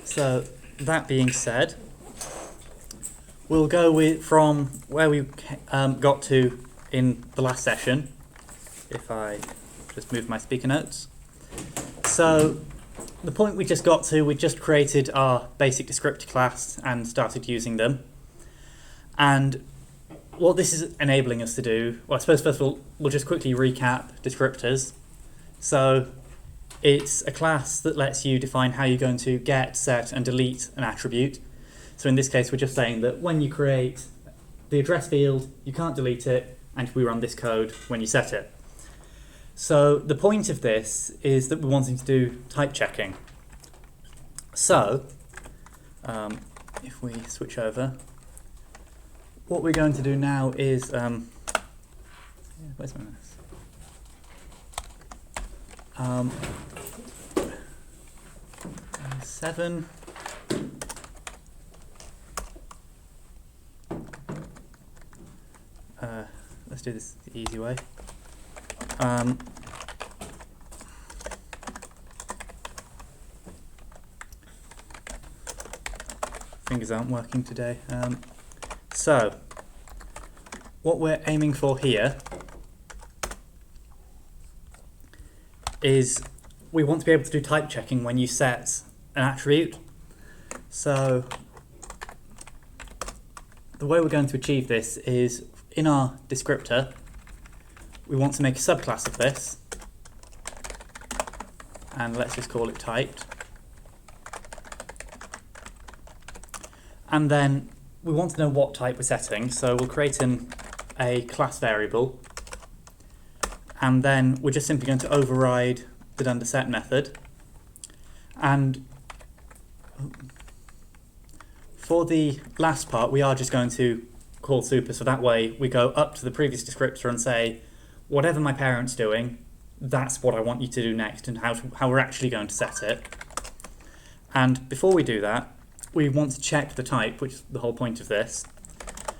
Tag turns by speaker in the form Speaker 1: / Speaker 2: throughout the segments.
Speaker 1: So that being said, we'll go from where we got to in the last session, if I just move my speaker notes. So the point we just got to, we just created our basic descriptor class and started using them. And what this is enabling us to do, well, I suppose first of all, we'll just quickly recap descriptors. So it's a class that lets you define how you're going to get, set, and delete an attribute. So in this case, we're just saying that when you create the address field, you can't delete it, and we run this code when you set it. So the point of this is that we're wanting to do type checking. So if we switch over, what we're going to do now is, where's my mouse? 7. Let's do this the easy way. Fingers aren't working today. So what we're aiming for here is we want to be able to do type checking when you set an attribute. So the way we're going to achieve this is in our descriptor, we want to make a subclass of this, and let's just call it typed. And then we want to know what type we're setting, so we'll create a class variable, and then we're just simply going to override the underset method. And for the last part, we are just going to call super, so that way we go up to the previous descriptor and say, whatever my parent's doing, that's what I want you to do next, and how we're actually going to set it. And before we do that, we want to check the type, which is the whole point of this.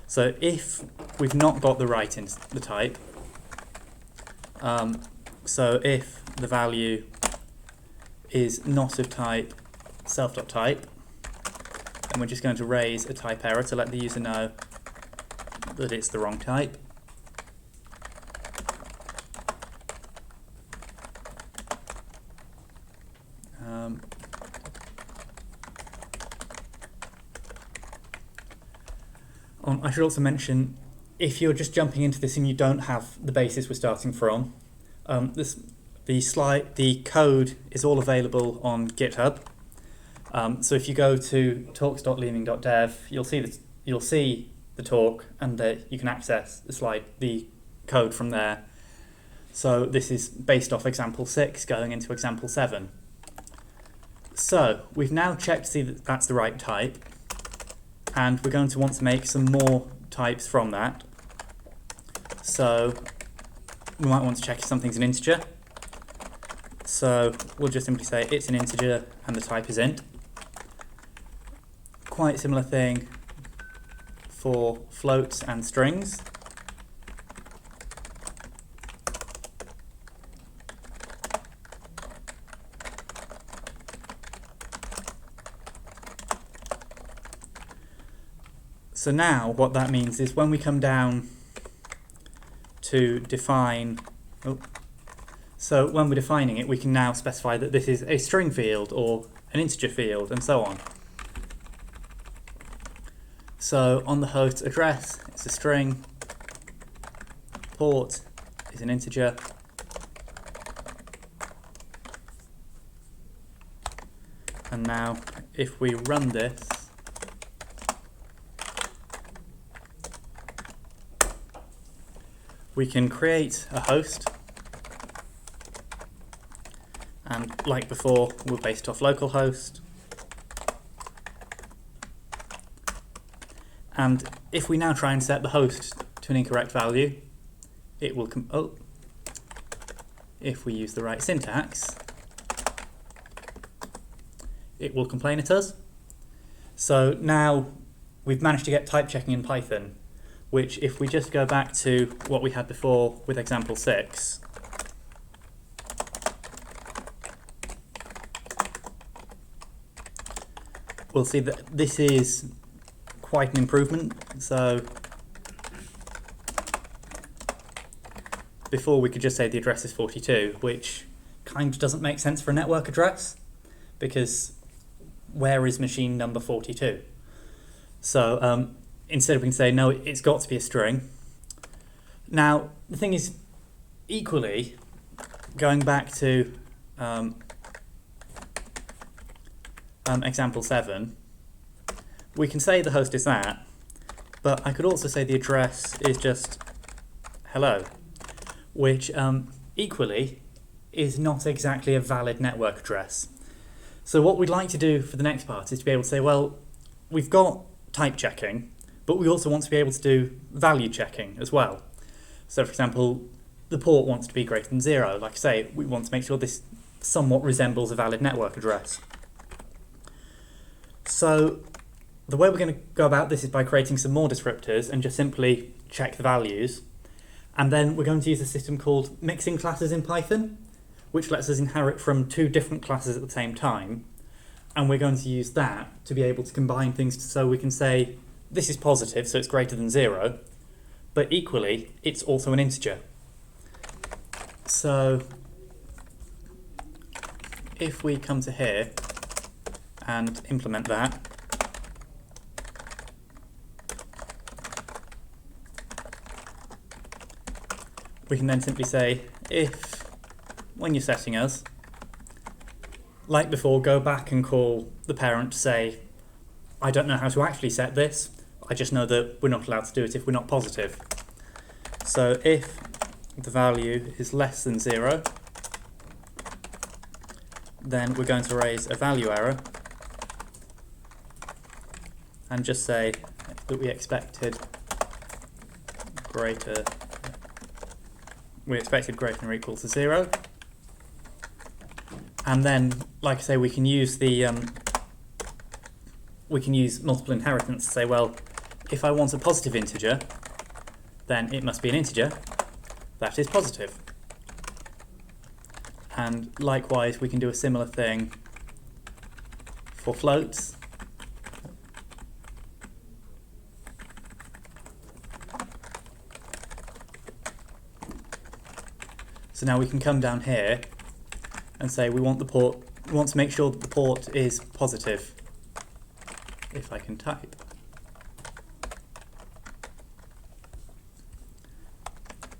Speaker 1: So if we've not got the right in the type, so if the value is not of type self.type, then we're just going to raise a type error to let the user know that it's the wrong type. I should also mention, if you're just jumping into this and you don't have the basis we're starting from, the code is all available on GitHub. So if you go to talks.learning.dev, you'll see the talk, and you can access the code from there. So this is based off example 6 going into example 7. So we've now checked to see that that's the right type, and we're going to want to make some more types from that. So we might want to check if something's an integer. So we'll just simply say it's an integer and the type is int. Quite similar thing for floats and strings. So now what that means is when we come down to define, so when we're defining it, we can now specify that this is a string field or an integer field and so on. So on the host address, it's a string, port is an integer, and now if we run this, we can create a host, and like before, we're based off localhost. And if we now try and set the host to an incorrect value, it will if we use the right syntax, it will complain at us. So now we've managed to get type checking in Python, which if we just go back to what we had before with example 6, we'll see that this is quite an improvement. So before we could just say the address is 42, which kind of doesn't make sense for a network address, because where is machine number 42? So instead we can say, no, it's got to be a string. Now, the thing is, equally, going back to example 7, we can say the host is that, but I could also say the address is just hello, which equally is not exactly a valid network address. So what we'd like to do for the next part is to be able to say, well, we've got type checking, but we also want to be able to do value checking as well. So for example, the port wants to be greater than 0. Like I say, we want to make sure this somewhat resembles a valid network address. So the way we're going to go about this is by creating some more descriptors and just simply check the values. And then we're going to use a system called mixing classes in Python, which lets us inherit from 2 different classes at the same time. And we're going to use that to be able to combine things so we can say this is positive, so it's greater than 0, but equally it's also an integer. So if we come to here and implement that, we can then simply say if, when you're setting us, like before, go back and call the parent to say, I don't know how to actually set this, I just know that we're not allowed to do it if we're not positive. So if the value is less than 0, then we're going to raise a value error and just say that we expected greater than or equal to 0. And then, like I say, we can use the multiple inheritance to say, well, if I want a positive integer, then it must be an integer that is positive. And likewise, we can do a similar thing for floats. So now we can come down here and say we want to make sure that the port is positive, if I can type.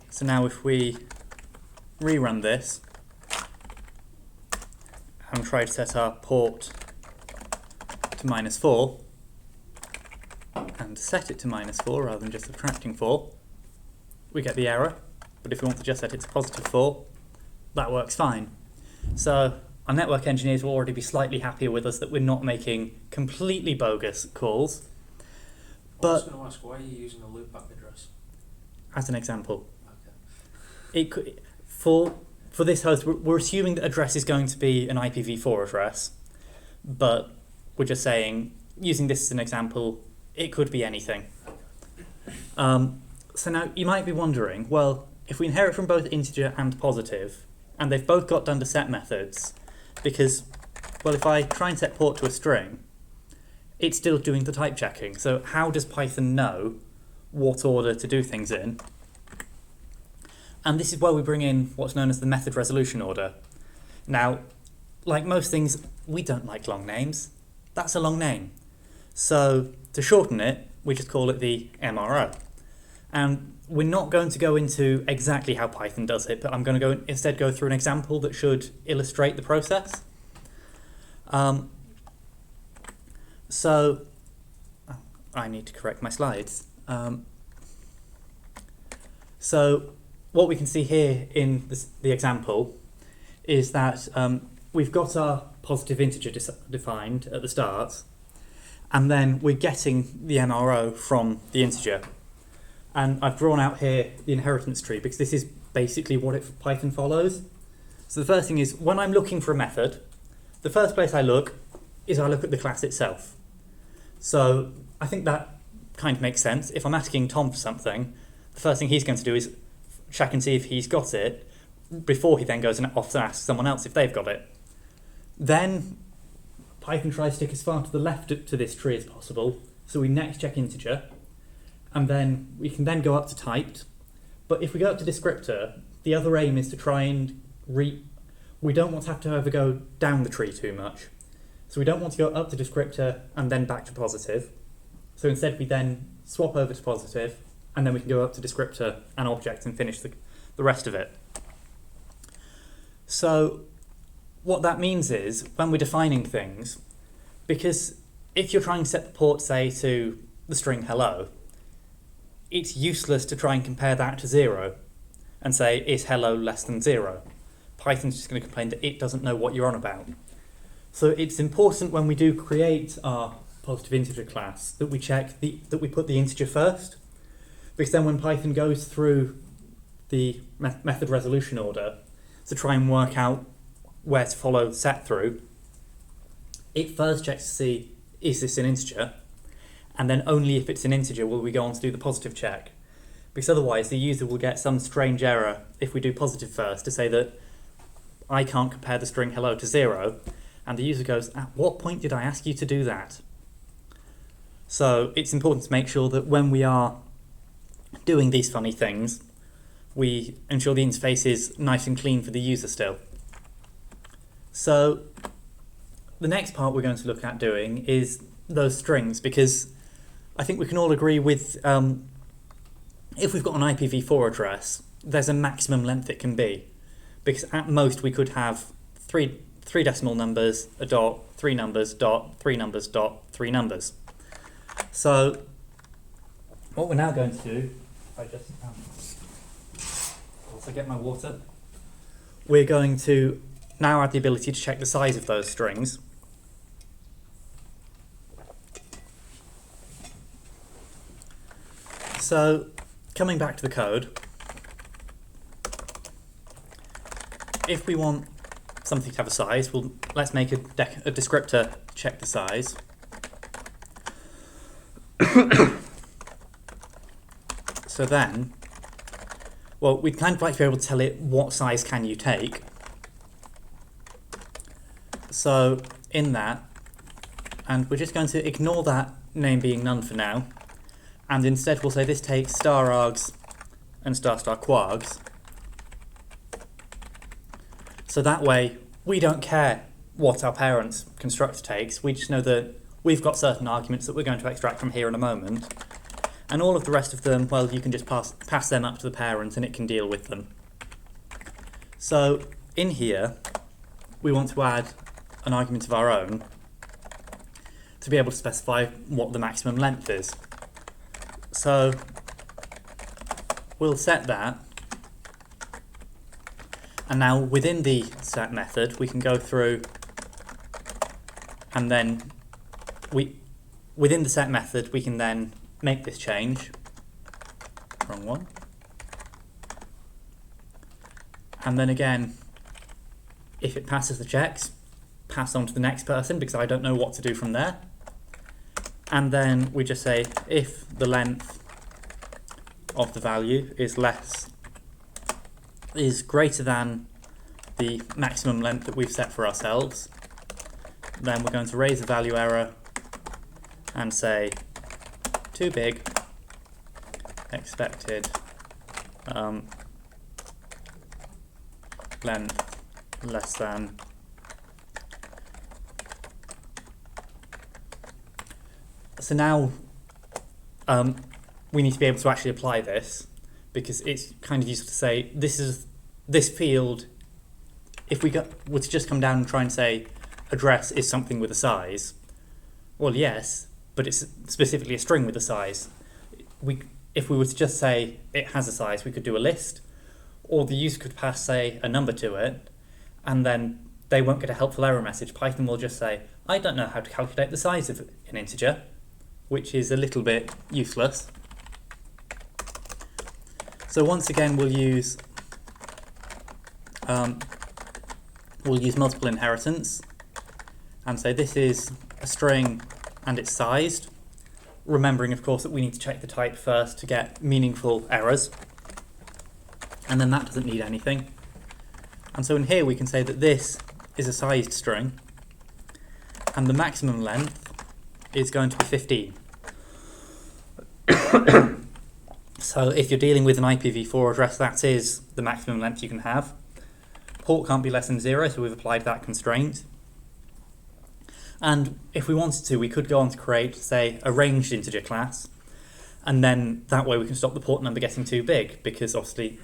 Speaker 1: So now if we rerun this and try to set our port to -4 and set it to -4 rather than just subtracting 4, we get the error. But if we want to just set it to +4, that works fine. So our network engineers will already be slightly happier with us that we're not making completely bogus calls.
Speaker 2: But I was going to ask, why are you using a loopback address?
Speaker 1: As an example.
Speaker 2: Okay.
Speaker 1: It could, for this host, we're assuming that address is going to be an IPv4 address, but we're just saying, using this as an example, it could be anything. So now you might be wondering, well, if we inherit from both integer and positive, and they've both got done to set methods, because, well, if I try and set port to a string, it's still doing the type checking. So how does Python know what order to do things in? And this is where we bring in what's known as the method resolution order. Now, like most things, we don't like long names. That's a long name. So to shorten it, we just call it the MRO. And we're not going to go into exactly how Python does it, but I'm going to instead go through an example that should illustrate the process. So I need to correct my slides. So what we can see here in the example is that we've got our positive integer defined at the start, and then we're getting the MRO from the integer. And I've drawn out here the inheritance tree because this is basically what Python follows. So the first thing is, when I'm looking for a method, the first place I look at the class itself. So I think that kind of makes sense. If I'm asking Tom for something, the first thing he's going to do is check and see if he's got it before he then goes and off and asks someone else if they've got it. Then Python tries to stick as far to the left to this tree as possible, so we next check integer, and then we can then go up to typed. But if we go up to descriptor, the other aim is to try and we don't want to have to ever go down the tree too much. So we don't want to go up to descriptor and then back to positive. So instead we then swap over to positive, and then we can go up to descriptor and object and finish the rest of it. So what that means is, when we're defining things, because if you're trying to set the port, say, to the string hello, it's useless to try and compare that to 0 and say, is hello less than 0? Python's just going to complain that it doesn't know what you're on about. So it's important when we do create our positive integer class that we check that we put the integer first, because then when Python goes through the method resolution order to try and work out where to follow set through, it first checks to see, is this an integer? And then only if it's an integer will we go on to do the positive check. Because otherwise the user will get some strange error if we do positive first to say that I can't compare the string hello to 0, and the user goes, at what point did I ask you to do that? So it's important to make sure that when we are doing these funny things, we ensure the interface is nice and clean for the user still. So the next part we're going to look at doing is those strings, because I think we can all agree with if we've got an IPv4 address, there's a maximum length it can be, because at most we could have three decimal numbers, a dot, 3 numbers, dot, 3 numbers, dot, 3 numbers. So what we're now going to do, if I just also get my water, we're going to now add the ability to check the size of those strings. So coming back to the code, if we want something to have a size, let's make a descriptor check the size. So then, well, we'd kind of like to be able to tell it what size can you take. So in that, and we're just going to ignore that name being none for now, and instead we'll say this takes star args and star quargs. So that way we don't care what our parent's constructor takes, we just know that we've got certain arguments that we're going to extract from here in a moment, and all of the rest of them, well, you can just pass them up to the parent and it can deal with them. So in here we want to add an argument of our own to be able to specify what the maximum length is. So we'll set that, and now within the set method we can go through and then within the set method we can then make this change, wrong one, and then again if it passes the checks, pass on to the next person because I don't know what to do from there. And then we just say if the length of the value is greater than the maximum length that we've set for ourselves, then we're going to raise the value error and say too big, expected length less than. So now we need to be able to actually apply this, because it's kind of useful to say this field, if we were to just come down and try and say address is something with a size, well yes, but it's specifically a string with a size. If we were to just say it has a size, we could do a list, or the user could pass, say, a number to it, and then they won't get a helpful error message. Python will just say, I don't know how to calculate the size of an integer, which is a little bit useless. So once again we'll use multiple inheritance and say this is a string and it's sized, remembering of course that we need to check the type first to get meaningful errors, and then that doesn't need anything. And so in here we can say that this is a sized string, and the maximum length is going to be 15. So if you're dealing with an IPv4 address, that is the maximum length you can have. Port can't be less than 0, so we've applied that constraint. And if we wanted to, we could go on to create, say, a ranged integer class, and then that way we can stop the port number getting too big, because obviously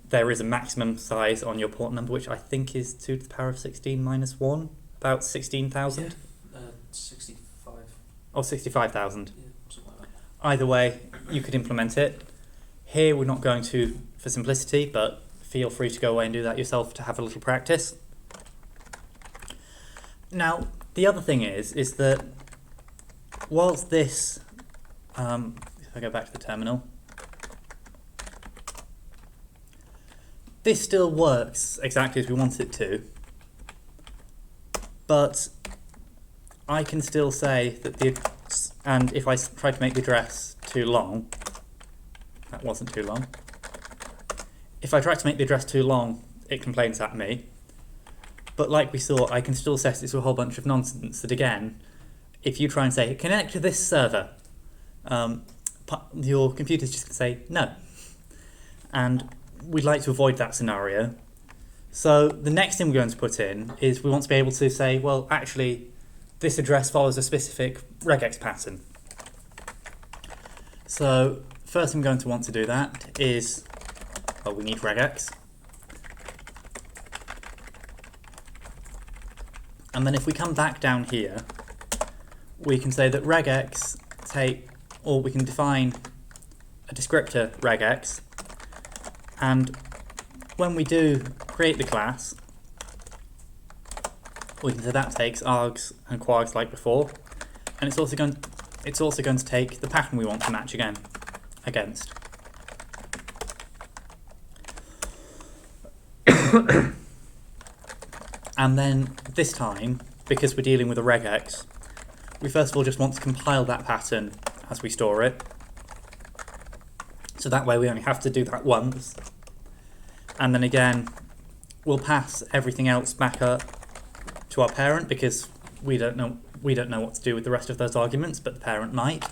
Speaker 1: there is a maximum size on your port number, which I think is 2 to the power of 16 minus 1, about 16,000.
Speaker 2: 65.
Speaker 1: Or 65,000.
Speaker 2: Yeah, something like that.
Speaker 1: Either way, you could implement it. Here we're not going to for simplicity, but feel free to go away and do that yourself to have a little practice. Now, the other thing is that whilst this, if I go back to the terminal, this still works exactly as we want it to, but I can still say that and if I try to make the address too long, that wasn't too long. If I try to make the address too long, it complains at me. But like we saw, I can still set it to a whole bunch of nonsense that, again, if you try and say, connect to this server, your computer's just going to say no. And we'd like to avoid that scenario. So the next thing we're going to put in is we want to be able to say, well, actually, this address follows a specific regex pattern. So first thing we're going to want to do that is, well, we need regex. And then if we come back down here, we can say that regex or we can define a descriptor regex, and when we do create the class, we can say that takes args and quargs like before, and it's also going to take the pattern we want to match against. And then this time, because we're dealing with a regex, we first of all just want to compile that pattern as we store it. So that way we only have to do that once. And then again, we'll pass everything else back up to our parent, because we don't know what to do with the rest of those arguments, but the parent might.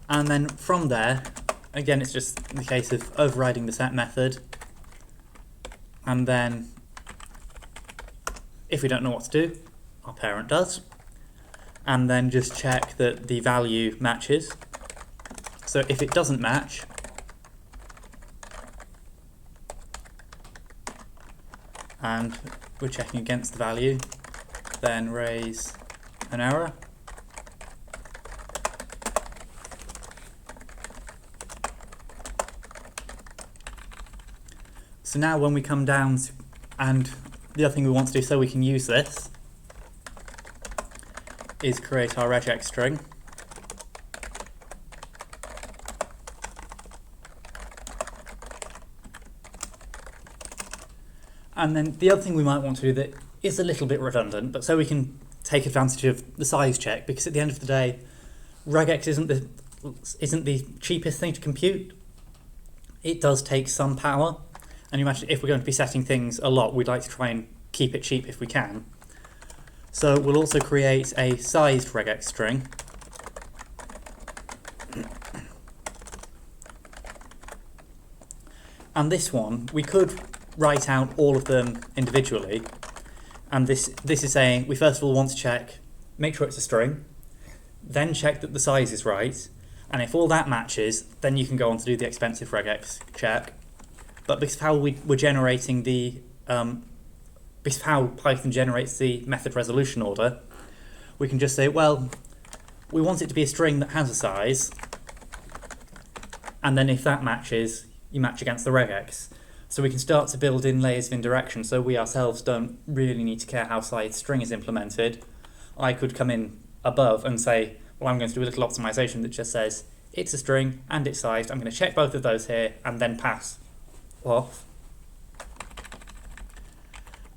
Speaker 1: And then from there, again, it's just the case of overriding the set method, and then if we don't know what to do, our parent does, and then just check that the value matches. So if it doesn't match, and we're checking against the value, then raise an error. So now when we come down to, and the other thing we want to do so we can use this is create our regex string. And then the other thing we might want to do that is a little bit redundant, but so we can take advantage of the size check, because at the end of the day, regex isn't the cheapest thing to compute. It does take some power. And you imagine if we're going to be setting things a lot, we'd like to try and keep it cheap if we can. So we'll also create a sized regex string. And this one, we could write out all of them individually. And this is saying we first of all want to make sure it's a string, then check that the size is right. And if all that matches, then you can go on to do the expensive regex check. But because of how we're generating because of how Python generates the method resolution order, we can just say, well, we want it to be a string that has a size, and then if that matches, you match against the regex. So we can start to build in layers of indirection, so we ourselves don't really need to care how sized string is implemented. I could come in above and say, well, I'm going to do a little optimization that just says, it's a string and it's sized. I'm going to check both of those here and then pass off.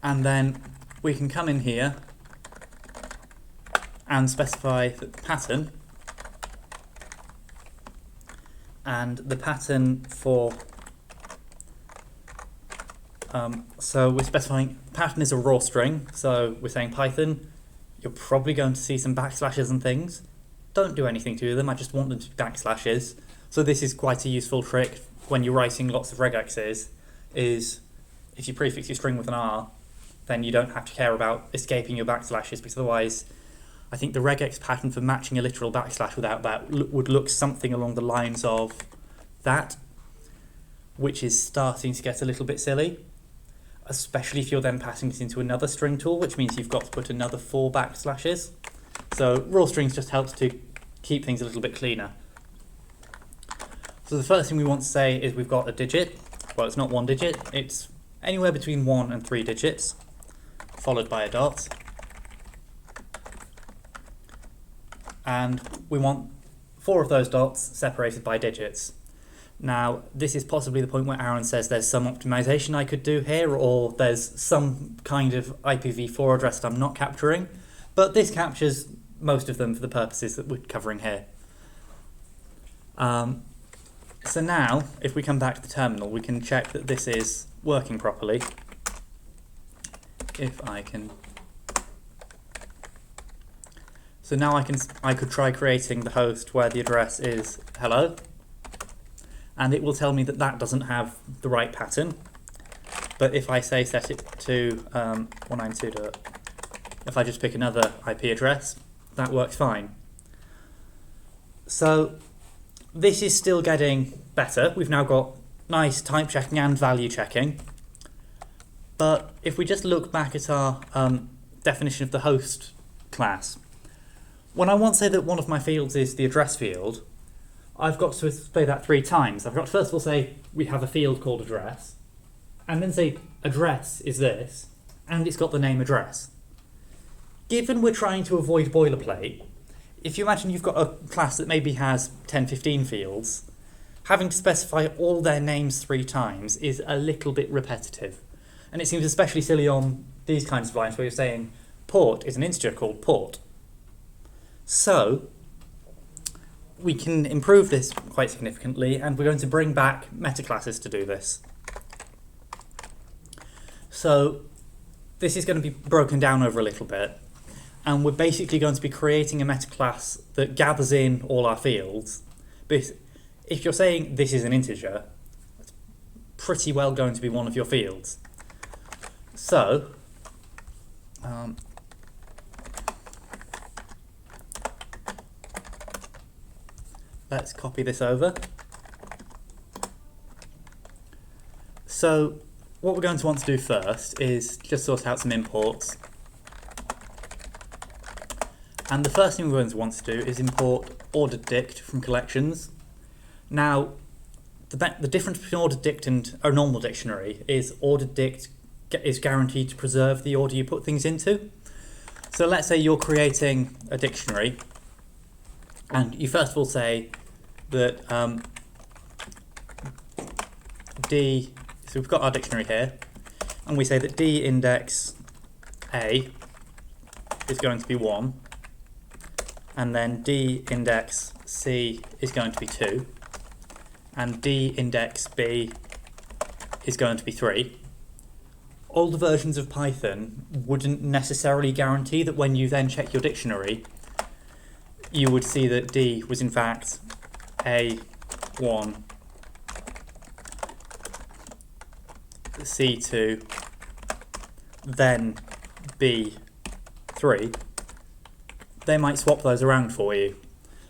Speaker 1: And then we can come in here and specify the pattern, and the pattern for So we're specifying pattern is a raw string, so we're saying Python, you're probably going to see some backslashes and things. Don't do anything to them, I just want them to be backslashes. So this is quite a useful trick when you're writing lots of regexes, is if you prefix your string with an R, then you don't have to care about escaping your backslashes, because otherwise I think the regex pattern for matching a literal backslash without that would look something along the lines of that, which is starting to get a little bit silly, especially if you're then passing this into another string tool, which means you've got to put another 4 backslashes. So raw strings just helps to keep things a little bit cleaner. So the first thing we want to say is we've got a digit. Well, it's not 1 digit, it's anywhere between 1 and 3 digits, followed by a dot. And we want 4 of those dots separated by digits. Now, this is possibly the point where Aaron says there's some optimization I could do here, or there's some kind of IPv4 address that I'm not capturing, but this captures most of them for the purposes that we're covering here. So now, if we come back to the terminal, we can check that this is working properly. If I can... So now I could try creating the host where the address is hello, and it will tell me that that doesn't have the right pattern. But if I say set it to 192. If I just pick another IP address, that works fine. So this is still getting better. We've now got nice type checking and value checking. But if we just look back at our definition of the host class, when I want to say that one of my fields is the address field, I've got to say that 3 times. I've got to first of all say we have a field called address, and then say address is this, and it's got the name address. Given we're trying to avoid boilerplate, if you imagine you've got a class that maybe has 10, 15 fields, having to specify all their names 3 times is a little bit repetitive. And it seems especially silly on these kinds of lines where you're saying port is an integer called port. So we can improve this quite significantly, and we're going to bring back metaclasses to do this. So this is going to be broken down over a little bit, and we're basically going to be creating a metaclass that gathers in all our fields. But if you're saying this is an integer, it's pretty well going to be one of your fields. So let's copy this over. So what we're going to want to do first is just sort out some imports. And the first thing we're going to want to do is import ordered dict from collections. Now, the difference between ordered dict and a normal dictionary is ordered dict is guaranteed to preserve the order you put things into. So let's say you're creating a dictionary, and you first of all say that D, so we've got our dictionary here, and we say that D index A is going to be 1, and then D index C is going to be 2, and D index B is going to be 3. Older versions of Python wouldn't necessarily guarantee that when you then check your dictionary, you would see that D was in fact A1, C2, then B3. They might swap those around for you.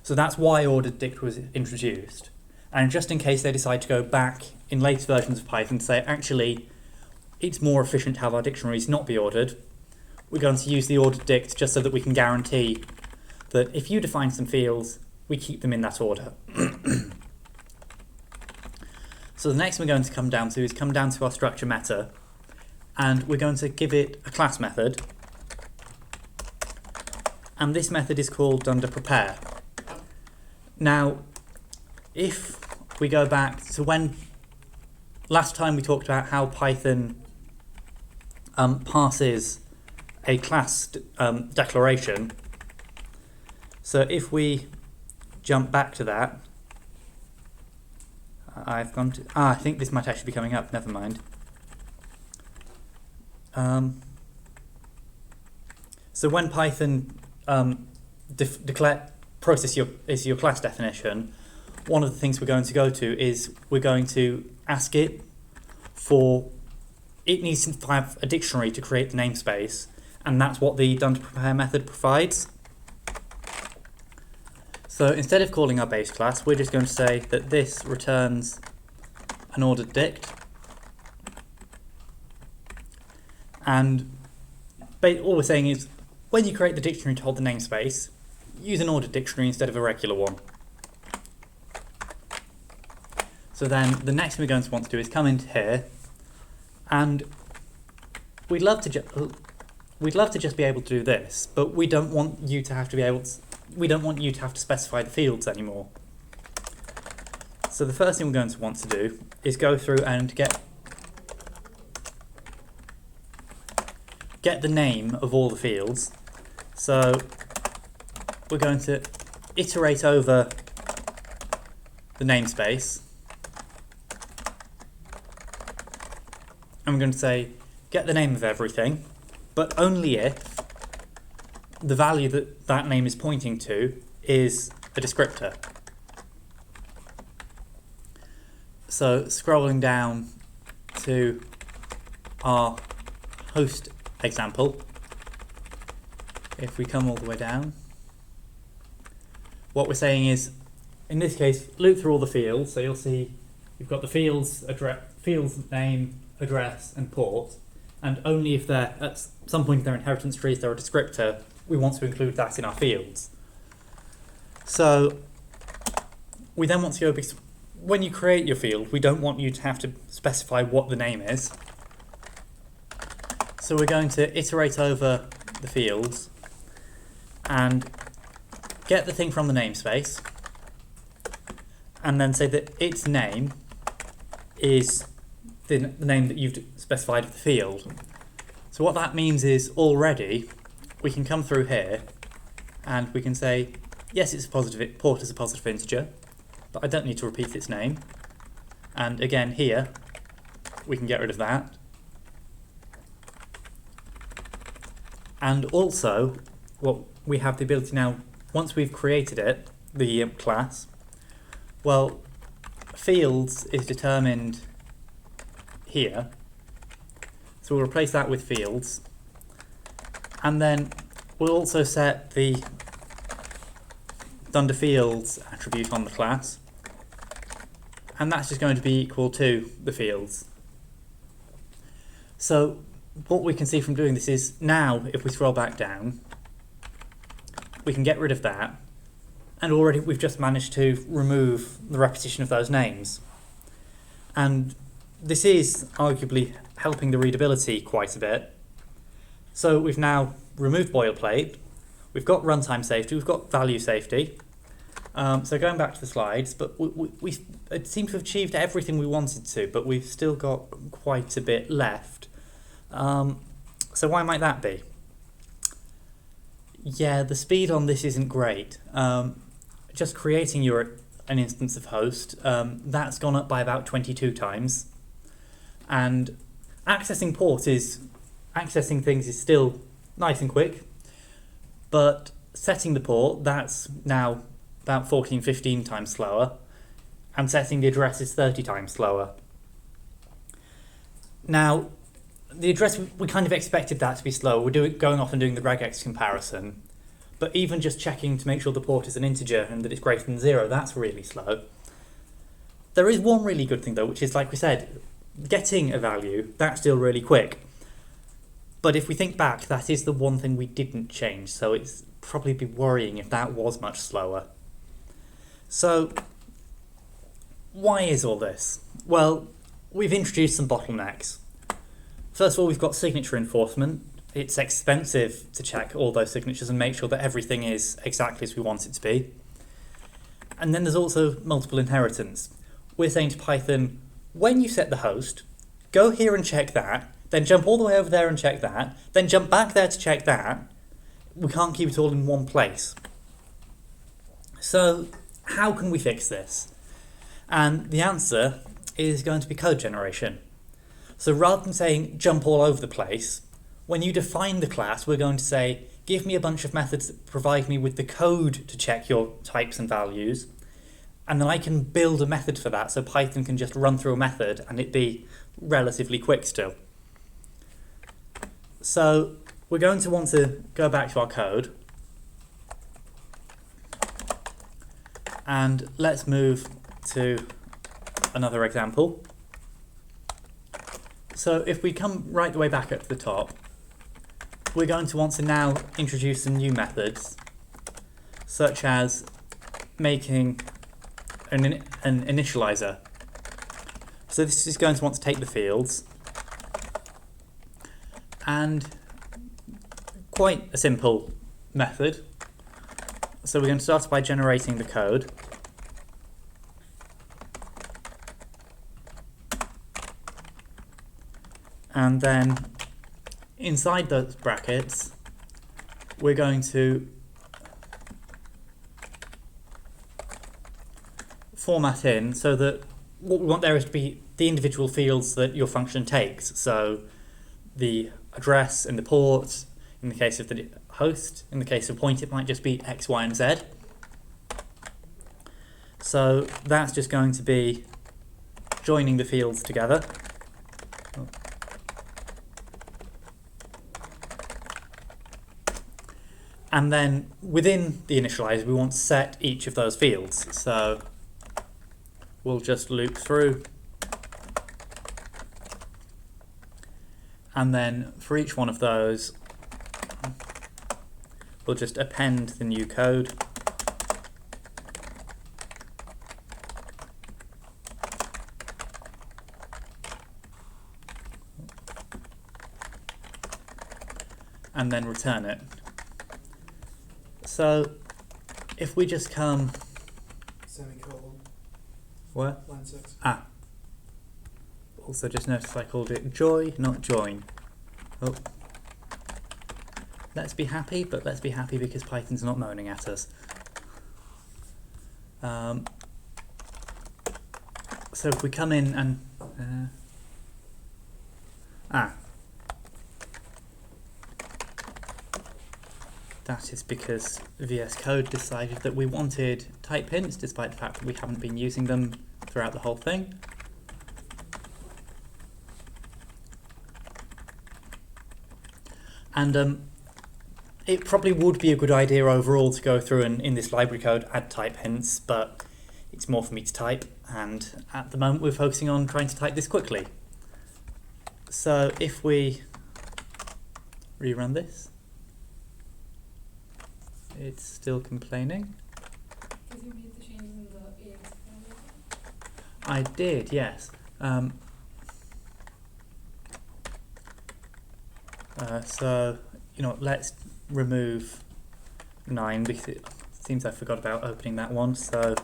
Speaker 1: So that's why ordered dict was introduced. And just in case they decide to go back in later versions of Python to say, actually, it's more efficient to have our dictionaries not be ordered, we're going to use the ordered dict just so that we can guarantee that if you define some fields, we keep them in that order. So the next we're going to come down to our structure meta, and we're going to give it a class method, and this method is called under prepare. Now, if we go back to when last time we talked about how Python parses a class declaration, so if we jump back to that, I think this might actually be coming up, never mind. So when Python process your class definition, one of the things we're going to go to is we're going to ask it for, it needs to have a dictionary to create the namespace, and that's what the done to prepare method provides. So instead of calling our base class, we're just going to say that this returns an ordered dict, and all we're saying is when you create the dictionary to hold the namespace, use an ordered dictionary instead of a regular one. So then the next thing we're going to want to do is come into here, and we'd love to just be able to do this, but we don't want you to have to specify the fields anymore. So the first thing we're going to want to do is go through and get the name of all the fields. So we're going to iterate over the namespace, and we're going to say get the name of everything, but only if the value that name is pointing to is a descriptor. So scrolling down to our host example, if we come all the way down, what we're saying is, in this case, loop through all the fields. So you'll see you've got the fields name, address, and port, and only if they're at some point in their inheritance trees they're a descriptor, we want to include that in our fields. So we then want to go, because when you create your field, we don't want you to have to specify what the name is. So we're going to iterate over the fields and get the thing from the namespace, and then say that its name is the name that you've specified for the field. So what that means is already we can come through here and we can say, yes, it's a positive, port is a positive integer, but I don't need to repeat its name. And again here, we can get rid of that. And also, what we have the ability now, once we've created it, the class, well, fields is determined here. So we'll replace that with fields. And then we'll also set the done to fields attribute on the class. And that's just going to be equal to the fields. So what we can see from doing this is now, if we scroll back down, we can get rid of that, and already we've just managed to remove the repetition of those names. And this is arguably helping the readability quite a bit. So we've now removed boilerplate, we've got runtime safety, we've got value safety. So going back to the slides, but we seem to have achieved everything we wanted to, but we've still got quite a bit left. So why might that be? Yeah, the speed on this isn't great. Just creating an instance of host, that's gone up by about 22 times. And accessing things is still nice and quick, but setting the port, that's now about 14, 15 times slower, and setting the address is 30 times slower. Now, the address, we kind of expected that to be slow. We're going off and doing the regex comparison, but even just checking to make sure the port is an integer and that it's greater than 0, that's really slow. There is one really good thing though, which is, like we said, getting a value, that's still really quick. But if we think back, that is the one thing we didn't change, so it's probably be worrying if that was much slower. So, why is all this? Well, we've introduced some bottlenecks. First of all, we've got signature enforcement. It's expensive to check all those signatures and make sure that everything is exactly as we want it to be. And then there's also multiple inheritance. We're saying to Python, when you set the host, go here and check that, then jump all the way over there and check that, then jump back there to check that. We can't keep it all in one place. So how can we fix this? And the answer is going to be code generation. So rather than saying jump all over the place, when you define the class, we're going to say, give me a bunch of methods that provide me with the code to check your types and values, and then I can build a method for that, so Python can just run through a method and it be relatively quick still. So we're going to want to go back to our code, and let's move to another example. So if we come right the way back up to the top, we're going to want to now introduce some new methods, such as making an initializer. So this is going to want to take the fields, and quite a simple method. So we're going to start by generating the code. And then inside those brackets, we're going to format in so that what we want there is to be the individual fields that your function takes. So the address and the port, in the case of the host, in the case of point it might just be X, Y, and Z. So that's just going to be joining the fields together. And then within the initializer, we want to set each of those fields. So we'll just loop through. And then for each one of those, we'll just append the new code. And then return it. So if we just come...
Speaker 3: Semicolon.
Speaker 1: What?
Speaker 3: Line 6.
Speaker 1: Ah. Also just notice I called it joy, not join. Oh. Let's be happy, but let's be happy because Python's not moaning at us. So if we come in and... That is because VS Code decided that we wanted type hints, despite the fact that we haven't been using them throughout the whole thing. And it probably would be a good idea overall to go through and in this library code add type hints, but it's more for me to type, and at the moment we're focusing on trying to type this quickly. So if we rerun this, it's still complaining.
Speaker 4: Did you make the changes in the EX file?
Speaker 1: I did, yes. So, you know, let's remove 9 because it seems I forgot about opening that one. So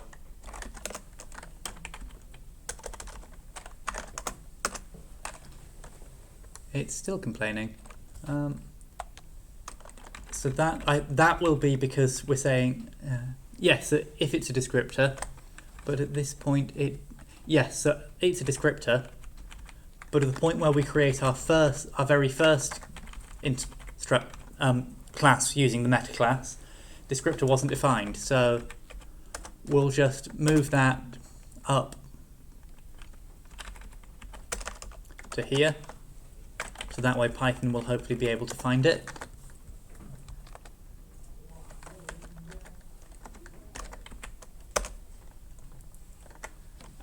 Speaker 1: it's still complaining. So that will be because we're saying yes, if it's a descriptor, but at this point so it's a descriptor, but at the point where we create our very first class using the metaclass, descriptor wasn't defined, so we'll just move that up to here, so that way Python will hopefully be able to find it.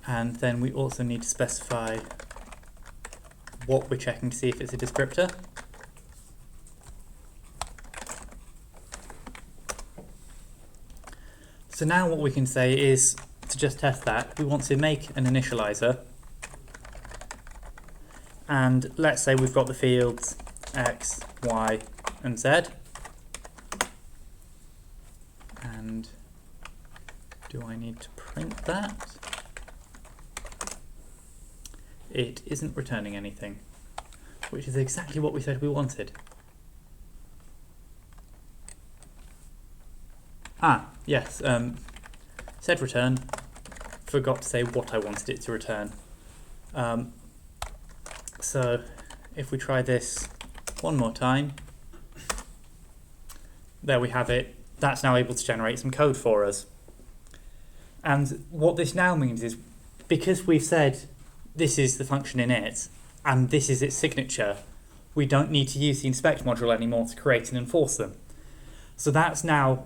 Speaker 1: And then we also need to specify what we're checking to see if it's a descriptor. So now what we can say is, to just test that, we want to make an initializer. And let's say we've got the fields X, Y, and Z. And do I need to print that? It isn't returning anything, which is exactly what we said we wanted. Yes, said return, forgot to say what I wanted it to return. So if we try this one more time, there we have it. That's now able to generate some code for us. And what this now means is, because we've said this is the function in it, and this is its signature, we don't need to use the inspect module anymore to create and enforce them. So that's now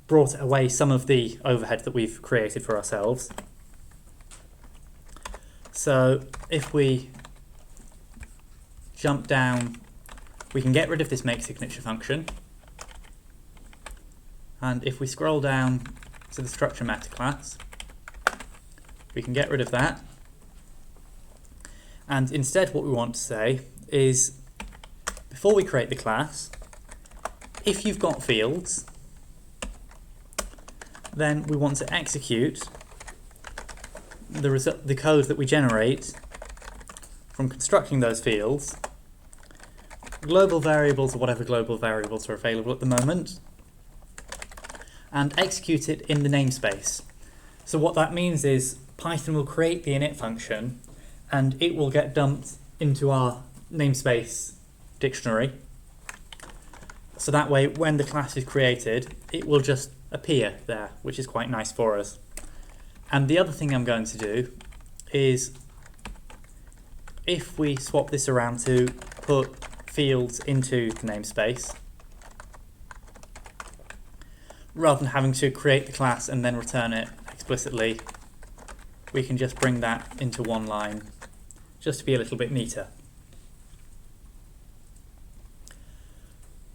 Speaker 1: brought away some of the overhead that we've created for ourselves. So if we jump down, we can get rid of this make signature function. And if we scroll down to the structure meta class, we can get rid of that. And instead what we want to say is, before we create the class, if you've got fields, then we want to execute the code that we generate from constructing those fields, global variables or whatever global variables are available at the moment, and execute it in the namespace. So what that means is Python will create the init function and it will get dumped into our namespace dictionary. So that way when the class is created, it will just appear there, which is quite nice for us. And the other thing I'm going to do is, if we swap this around to put fields into the namespace, rather than having to create the class and then return it explicitly, we can just bring that into one line, just to be a little bit neater.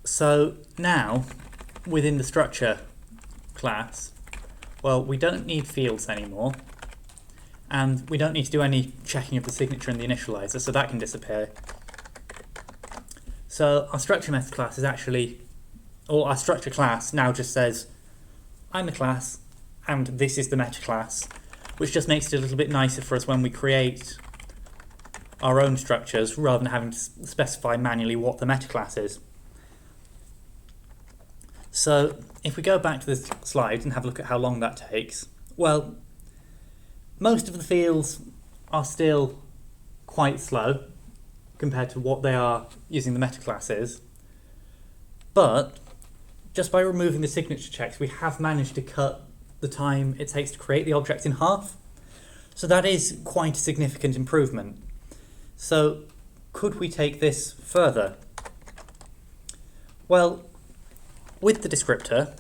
Speaker 1: So now, within the structure class, well, we don't need fields anymore, and we don't need to do any checking of the signature in the initializer, so that can disappear. So our structure method class is actually, or our structure class now just says, I'm a class, and this is the meta class, which just makes it a little bit nicer for us when we create our own structures, rather than having to specify manually what the meta class is. So if we go back to this slide and have a look at how long that takes, well, most of the fields are still quite slow compared to what they are using the meta classes, but just by removing the signature checks, we have managed to cut the time it takes to create the object in half. So that is quite a significant improvement. So could we take this further? Well, with the descriptor,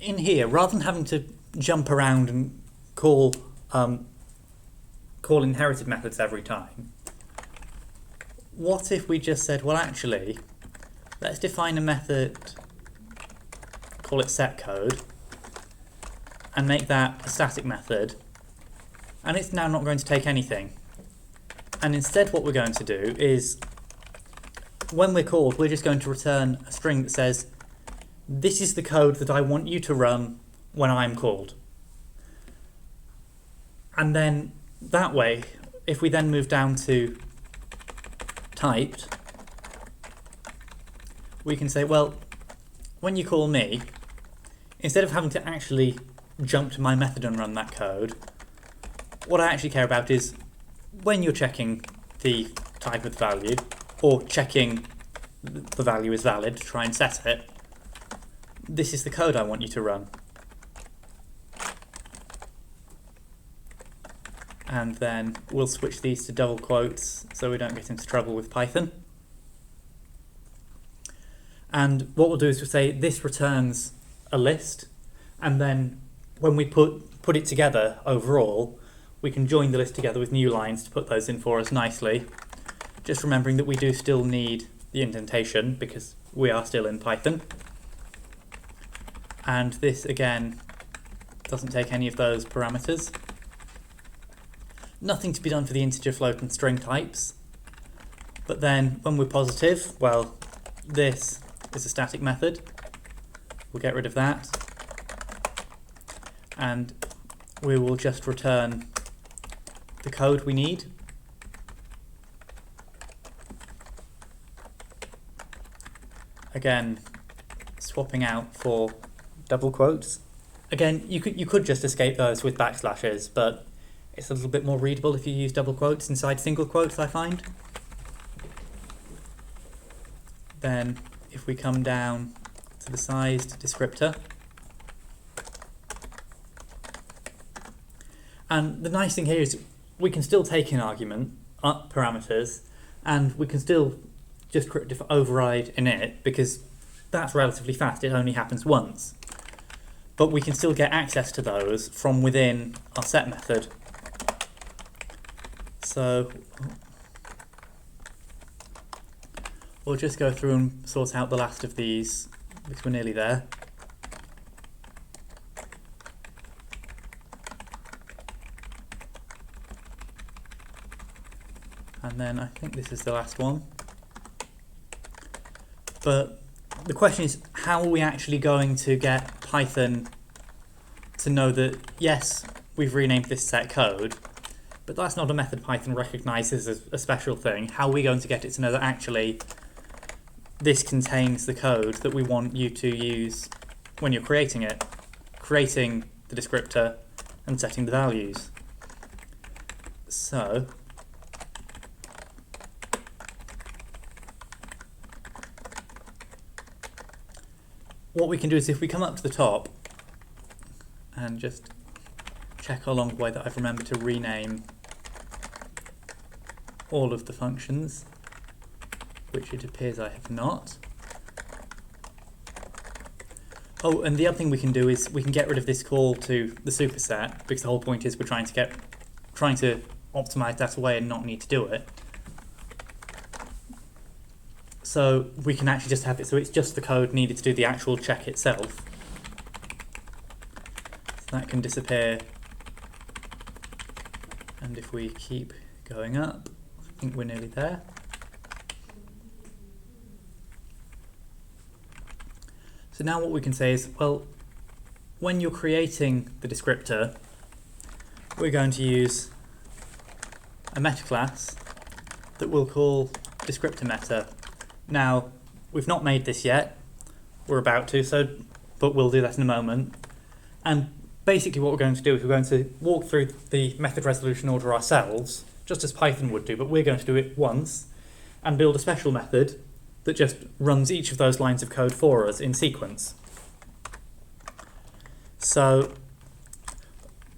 Speaker 1: in here, rather than having to jump around and call inherited methods every time, what if we just said, well, actually, let's define a method, call it setCode, and make that a static method, and it's now not going to take anything. And instead what we're going to do is, when we're called, we're just going to return a string that says, this is the code that I want you to run when I'm called. And then that way, if we then move down to typed, we can say, well, when you call me, instead of having to actually jump to my method and run that code, what I actually care about is when you're checking the type of the value, or checking the value is valid to try and set it, this is the code I want you to run. And then we'll switch these to double quotes so we don't get into trouble with Python. And what we'll do is we'll say this returns a list, and then when we put it together overall, we can join the list together with new lines to put those in for us nicely. Just remembering that we do still need the indentation because we are still in Python. And this again doesn't take any of those parameters. Nothing to be done for the integer, float and string types. But then when we're positive, well, this is a static method. We'll get rid of that. And we will just return the code we need. Again, swapping out for double quotes. Again, you could just escape those with backslashes, but It's a little bit more readable if you use double quotes inside single quotes, I find. Then if we come down to the sized descriptor, and the nice thing here is we can still take in parameters, and we can still just override init, because that's relatively fast, it only happens once. But we can still get access to those from within our set method. So we'll just go through and sort out the last of these, because we're nearly there. And then I think this is the last one. But the question is, how are we actually going to get Python to know that, yes, we've renamed this set code, but that's not a method Python recognizes as a special thing. How are we going to get it to know that actually this contains the code that we want you to use when you're creating it, creating the descriptor and setting the values? So what we can do is, if we come up to the top and just check along the way that I've remembered to rename all of the functions, which it appears I have not. Oh, and the other thing we can do is we can get rid of this call to the superset, because the whole point is we're trying to optimize that away and not need to do it. So we can actually just have it so it's just the code needed to do the actual check itself. So that can disappear. And if we keep going up, I think we're nearly there. So now what we can say is, well, when you're creating the descriptor, we're going to use a metaclass that we'll call descriptor meta. Now, we've not made this yet, we're about to, but we'll do that in a moment. And basically what we're going to do is we're going to walk through the method resolution order ourselves, just as Python would do, but we're going to do it once and build a special method that just runs each of those lines of code for us in sequence. So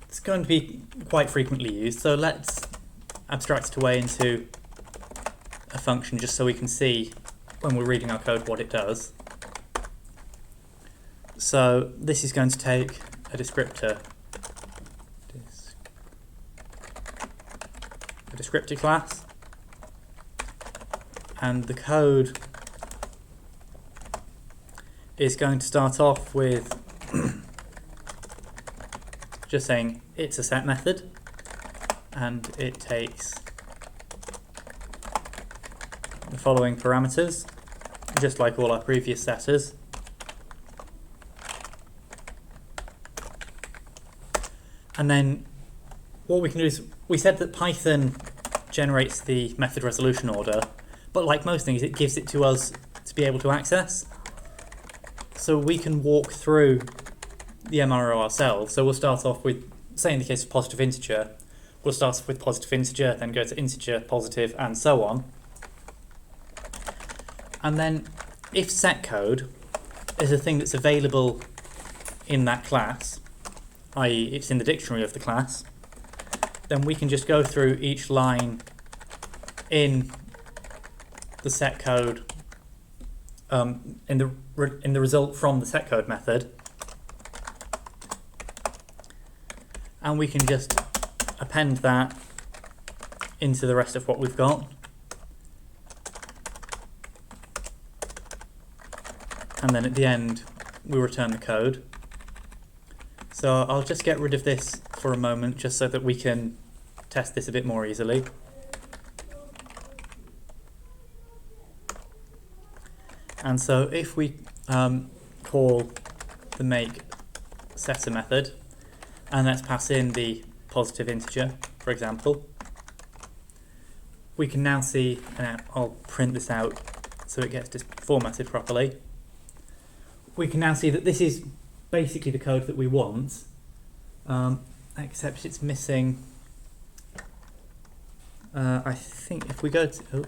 Speaker 1: it's going to be quite frequently used, so let's abstract it away into a function just so we can see when we're reading our code what it does. So this is going to take a descriptor, a descriptor class, and the code is going to start off with just saying it's a set method, and it takes the following parameters, just like all our previous setters. And then what we can do is, we said that Python generates the method resolution order, but like most things, it gives it to us to be able to access. So we can walk through the MRO ourselves. So we'll start off with, say in the case of positive integer, we'll start off with positive integer, then go to integer, positive, and so on. And then if set code is a thing that's available in that class, i.e. it's in the dictionary of the class, then we can just go through each line in the set code, in the result from the set code method, and we can just append that into the rest of what we've got. And then at the end, we return the code. So I'll just get rid of this for a moment, just so that we can test this a bit more easily. And so if we call the make setter method, and let's pass in the positive integer, for example, we can now see, and I'll print this out so it gets formatted properly. We can now see that this is basically the code that we want, except it's missing I think if we go to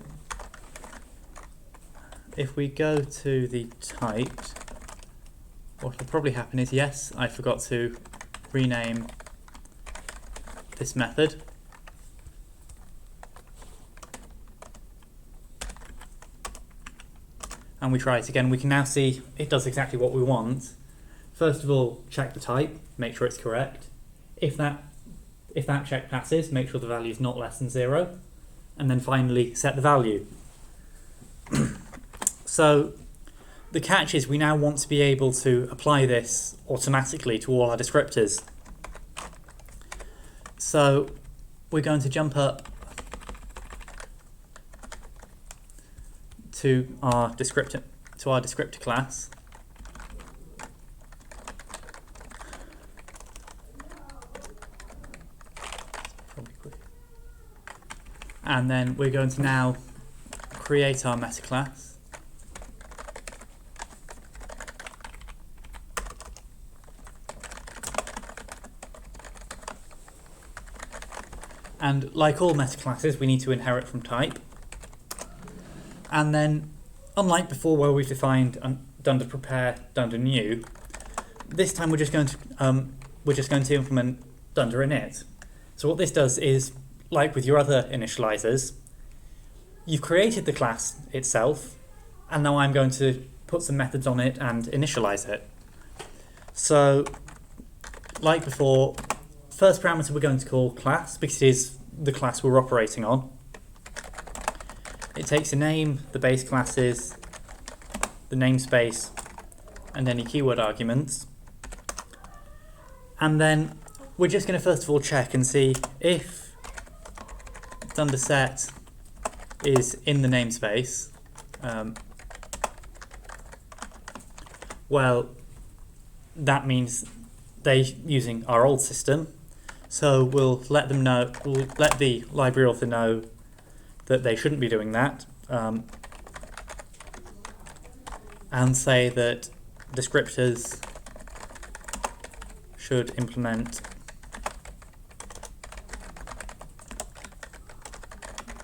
Speaker 1: the typed, what will probably happen is, yes, I forgot to rename this method. And we try it again. We can now see it does exactly what we want. First of all, check the type, make sure it's correct. If that check passes, make sure the value is not less than 0. And then finally, set the value. So the catch is we now want to be able to apply this automatically to all our descriptors. So we're going to jump up to our descriptor class. And then we're going to now create our metaclass. And like all metaclasses, we need to inherit from type. And then, unlike before where we've defined done to prepare, done to new, this time we're just going to implement done to init. So what this does is, like with your other initializers, you've created the class itself, and now I'm going to put some methods on it and initialize it. So, like before, first parameter we're going to call class because it is the class we're operating on. It takes a name, the base classes, the namespace, and any keyword arguments. And then we're just going to first of all check and see if set is in the namespace. Well, that means they're using our old system. So we'll let them know. We'll let the library author know that they shouldn't be doing that, and say that descriptors should implement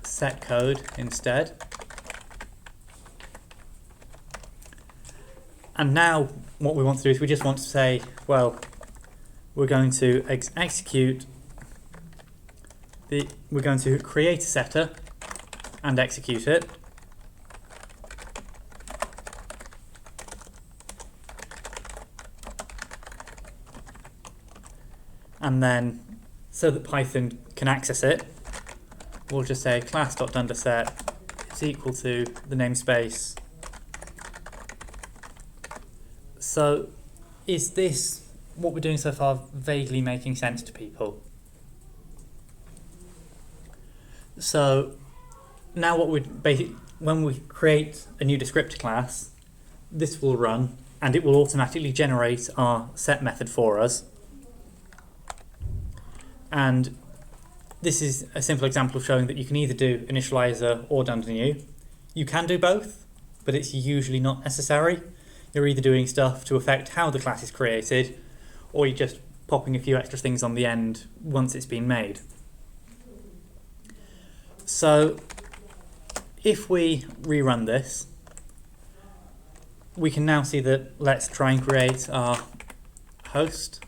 Speaker 1: set code instead. And now what we want to do is we just want to say, well, we're going to we're going to create a setter and execute it. And then, so that Python can access it, we'll just say class.dunderset is equal to the namespace. So, is this, what we're doing so far, vaguely making sense to people? So, now what when we create a new descriptor class, this will run and it will automatically generate our set method for us. And this is a simple example of showing that you can either do initializer or done to new. You can do both, but it's usually not necessary. You're either doing stuff to affect how the class is created, or you're just popping a few extra things on the end once it's been made. So if we rerun this, we can now see that let's try and create our host.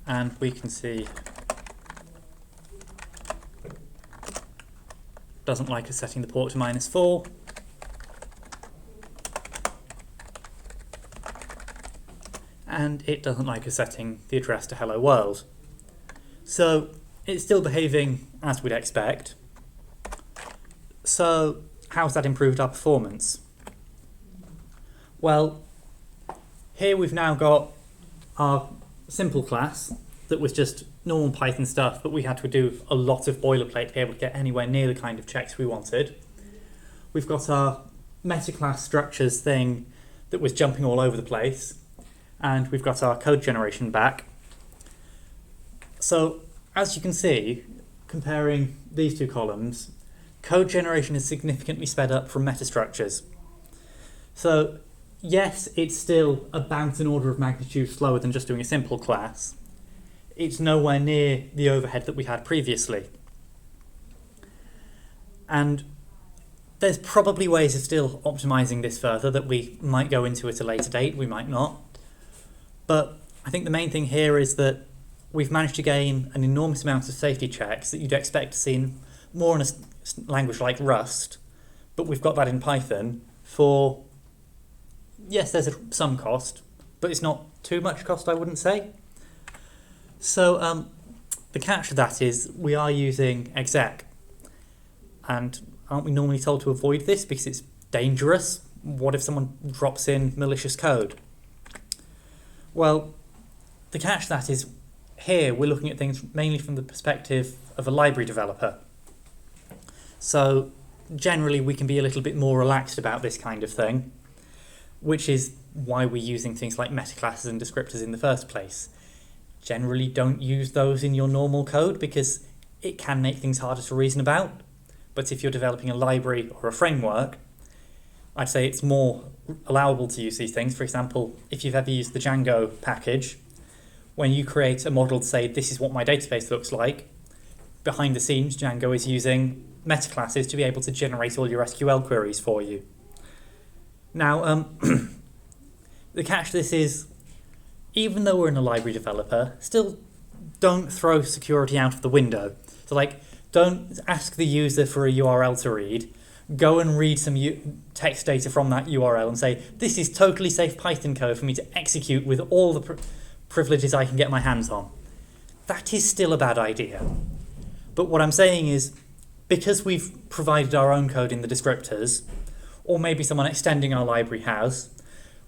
Speaker 1: And we can see doesn't like us setting the port to -4. And it doesn't like us setting the address to hello world. So it's still behaving as we'd expect. So how's that improved our performance? Well, here we've now got our simple class that was just normal Python stuff, but we had to do a lot of boilerplate to be able to get anywhere near the kind of checks we wanted. We've got our metaclass structures thing that was jumping all over the place, and we've got our code generation back. So as you can see, comparing these two columns, code generation is significantly sped up from metastructures. So yes, it's still about an order of magnitude slower than just doing a simple class. It's nowhere near the overhead that we had previously. And there's probably ways of still optimizing this further that we might go into at a later date, we might not. But I think the main thing here is that we've managed to gain an enormous amount of safety checks that you'd expect to see more in a language like Rust, but we've got that in Python for, yes, there's some cost, but it's not too much cost, I wouldn't say. So the catch to that is we are using exec, and aren't we normally told to avoid this because it's dangerous? What if someone drops in malicious code? Well, the catch to that is here we're looking at things mainly from the perspective of a library developer. So generally we can be a little bit more relaxed about this kind of thing, which is why we're using things like metaclasses and descriptors in the first place. Generally don't use those in your normal code because it can make things harder to reason about. But if you're developing a library or a framework, I'd say it's more allowable to use these things. For example, if you've ever used the Django package, when you create a model to say this is what my database looks like, behind the scenes Django is using metaclasses to be able to generate all your SQL queries for you. Now, the catch to this is, even though we're in a library developer, still don't throw security out of the window. So like, don't ask the user for a URL to read. Go and read some text data from that URL and say, this is totally safe Python code for me to execute with all the privileges I can get my hands on. That is still a bad idea. But what I'm saying is, because we've provided our own code in the descriptors, or maybe someone extending our library has,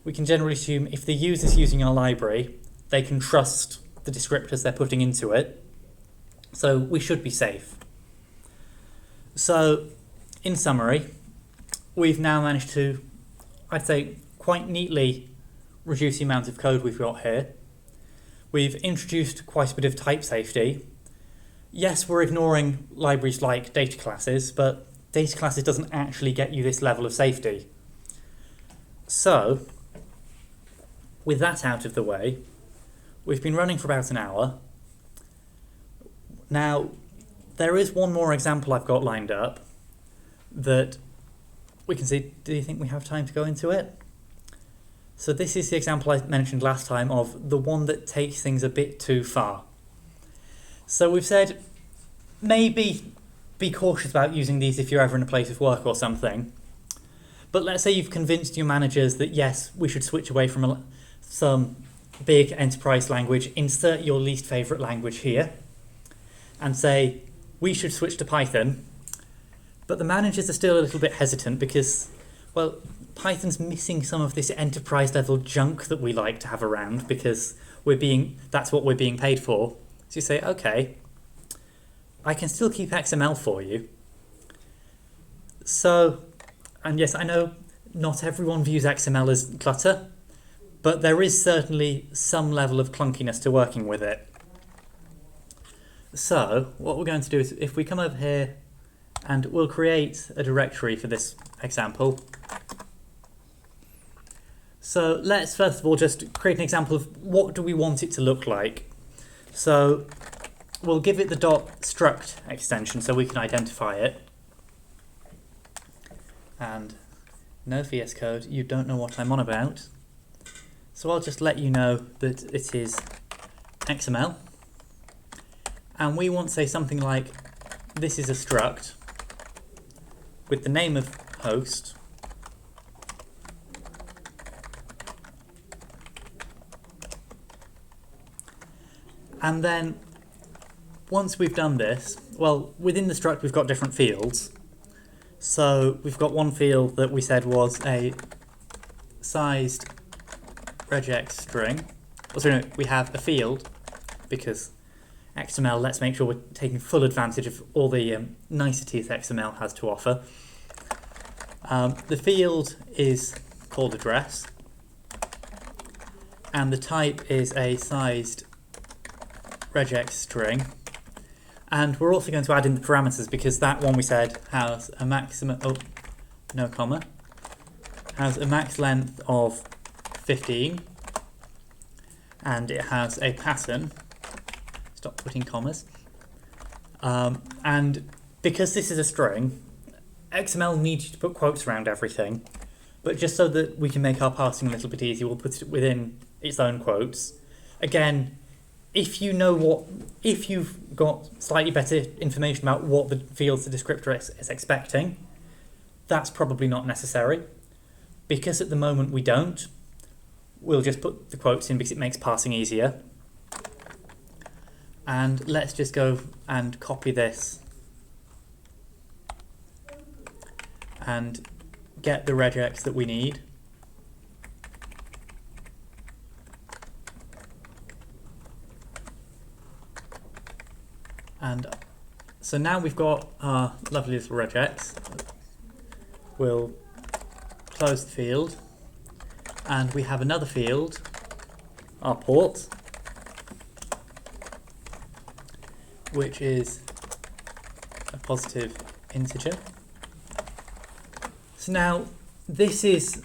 Speaker 1: we can generally assume if the user's using our library, they can trust the descriptors they're putting into it. So we should be safe. So, in summary, we've now managed to, I'd say, quite neatly reduce the amount of code we've got here. We've introduced quite a bit of type safety. Yes, we're ignoring libraries like data classes, but data classes doesn't actually get you this level of safety. So, with that out of the way, we've been running for about an hour. Now, there is one more example I've got lined up that we can see. Do you think we have time to go into it? So this is the example I mentioned last time of the one that takes things a bit too far. So we've said maybe be cautious about using these if you're ever in a place of work or something. But let's say you've convinced your managers that yes, we should switch away from some big enterprise language, insert your least favorite language here, and say, we should switch to Python, but the managers are still a little bit hesitant because, well, Python's missing some of this enterprise level junk that we like to have around because that's what we're being paid for. So you say, okay, I can still keep XML for you. So, and yes, I know not everyone views XML as clutter, but there is certainly some level of clunkiness to working with it. So what we're going to do is if we come over here and we'll create a directory for this example. So let's first of all just create an example of what do we want it to look like. So we'll give it the .struct extension so we can identify it. And no VS Code, you don't know what I'm on about. So I'll just let you know that it is XML. And we want to say something like, this is a struct with the name of host, and then once we've done this, well, within the struct we've got different fields. So we've got one field that we said was a sized regex string. Also, no, we have a field because XML, let's make sure we're taking full advantage of all the niceties XML has to offer. The field is called address, and the type is a sized regex string. And we're also going to add in the parameters because that one we said has a maximum, oh, no comma, has a max length of 15, and it has a pattern. Stop putting commas. And because this is a string, XML needs you to put quotes around everything, but just so that we can make our parsing a little bit easier, we'll put it within its own quotes. Again, if you've got slightly better information about what the fields the descriptor is expecting, that's probably not necessary. Because at the moment we don't, we'll just put the quotes in because it makes parsing easier. And let's just go and copy this and get the regex that we need. And so now we've got our lovely little regex. We'll close the field, and we have another field, our port, which is a positive integer. So now this is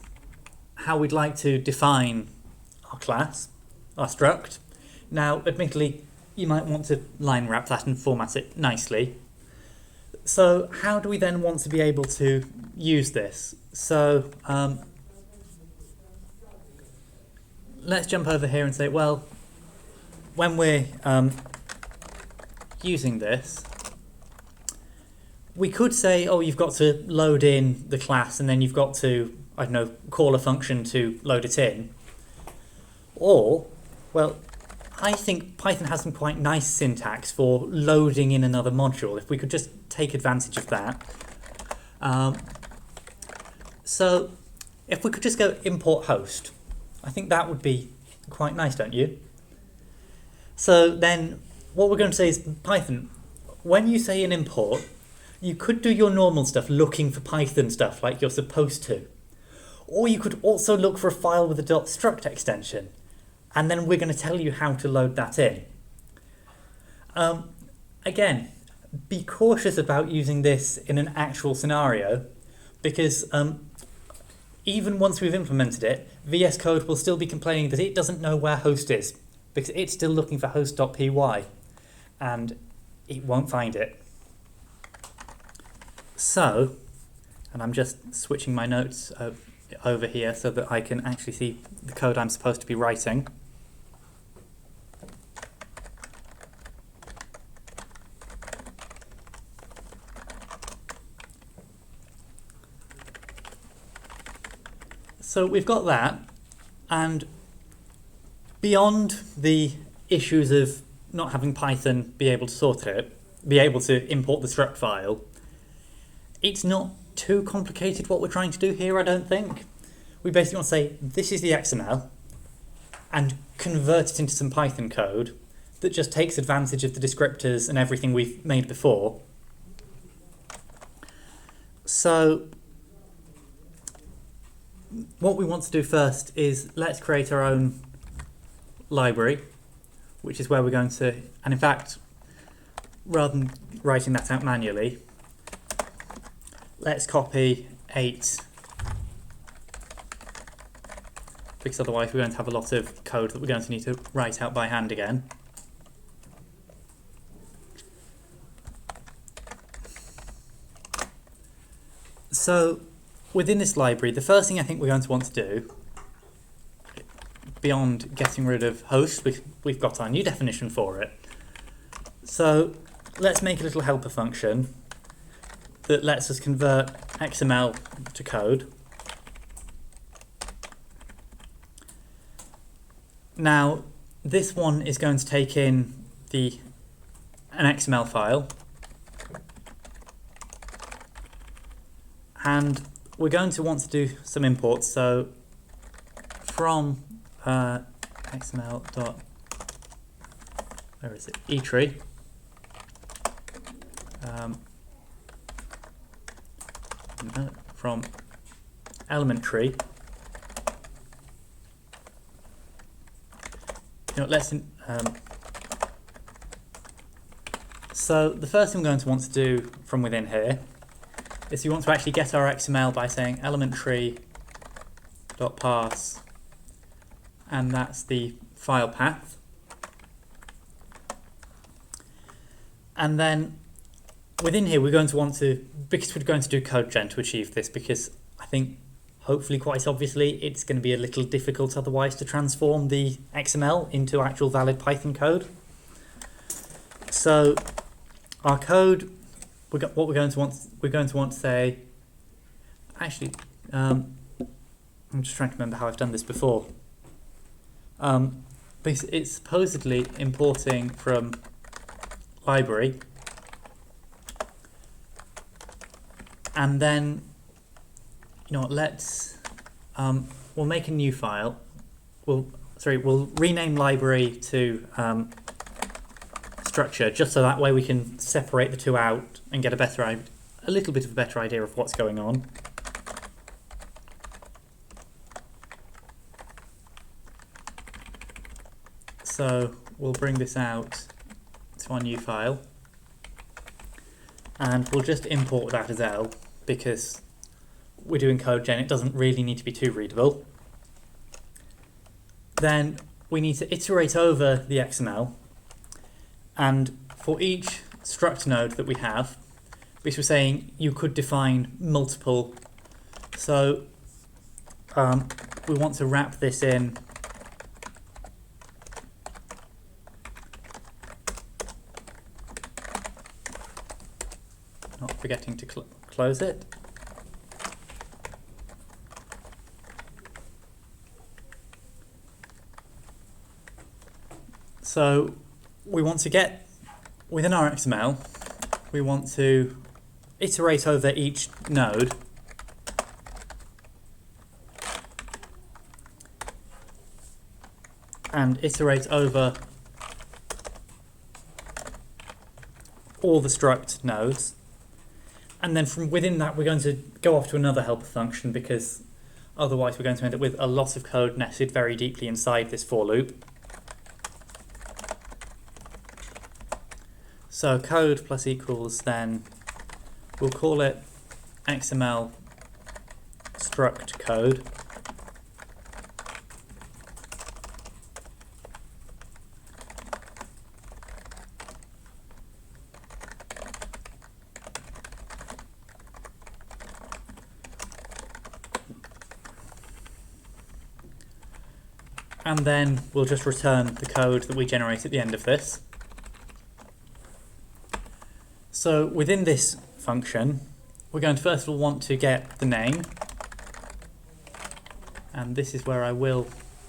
Speaker 1: how we'd like to define our class, our struct. Now, admittedly, you might want to line wrap that and format it nicely. So how do we then want to be able to use this? So let's jump over here and say, well, when we're using this, we could say, oh, you've got to load in the class and then you've got to, I don't know, call a function to load it in. Or, well, I think Python has some quite nice syntax for loading in another module, if we could just take advantage of that. So if we could just go import host, I think that would be quite nice, don't you? So then what we're going to say is, Python, when you say an import, you could do your normal stuff looking for Python stuff like you're supposed to. Or you could also look for a file with a .struct extension, and then we're going to tell you how to load that in. Again, be cautious about using this in an actual scenario, because even once we've implemented it, VS Code will still be complaining that it doesn't know where host is, because it's still looking for host.py, and it won't find it. So, and I'm just switching my notes over here so that I can actually see the code I'm supposed to be writing. So we've got that, and beyond the issues of not having Python be able to sort it, be able to import the struct file, it's not too complicated what we're trying to do here, I don't think. We basically want to say, this is the XML, and convert it into some Python code that just takes advantage of the descriptors and everything we've made before. So what we want to do first is let's create our own library, which is where we're going to, and in fact, rather than writing that out manually, let's copy 8, because otherwise we're going to have a lot of code that we're going to need to write out by hand again. So within this library, the first thing I think we're going to want to do, beyond getting rid of host, we've got our new definition for it. So let's make a little helper function that lets us convert XML to code. Now, this one is going to take in an XML file, and we're going to want to do some imports. So from XML dot, where is it, etree, from element tree. So the first thing we're going to want to do from within here is we want to actually get our XML by saying element tree dot parse, and that's the file path. And then within here we're going to want to, because we're going to do code gen to achieve this, because I think hopefully quite obviously it's going to be a little difficult otherwise to transform the XML into actual valid Python code. So our code, what we're going to want to say, actually, I'm just trying to remember how I've done this before. It's supposedly importing from library, and then, you know what, let's, we'll make a new file. We'll rename library to structure, just so that way we can separate the two out and get a little bit of a better idea of what's going on. So we'll bring this out to our new file, and we'll just import that as L, because we're doing code gen, it doesn't really need to be too readable. Then we need to iterate over the XML, and for each struct node that we have, because we're saying you could define multiple, so we want to wrap this in not forgetting to close it. So we want to get, within our XML, we want to iterate over each node and iterate over all the struct nodes. And then from within that, we're going to go off to another helper function, because otherwise we're going to end up with a lot of code nested very deeply inside this for loop. So code plus equals, then we'll call it XML struct code. And then we'll just return the code that we generate at the end of this. So within this function, we're going to first of all want to get the name. And this is where I will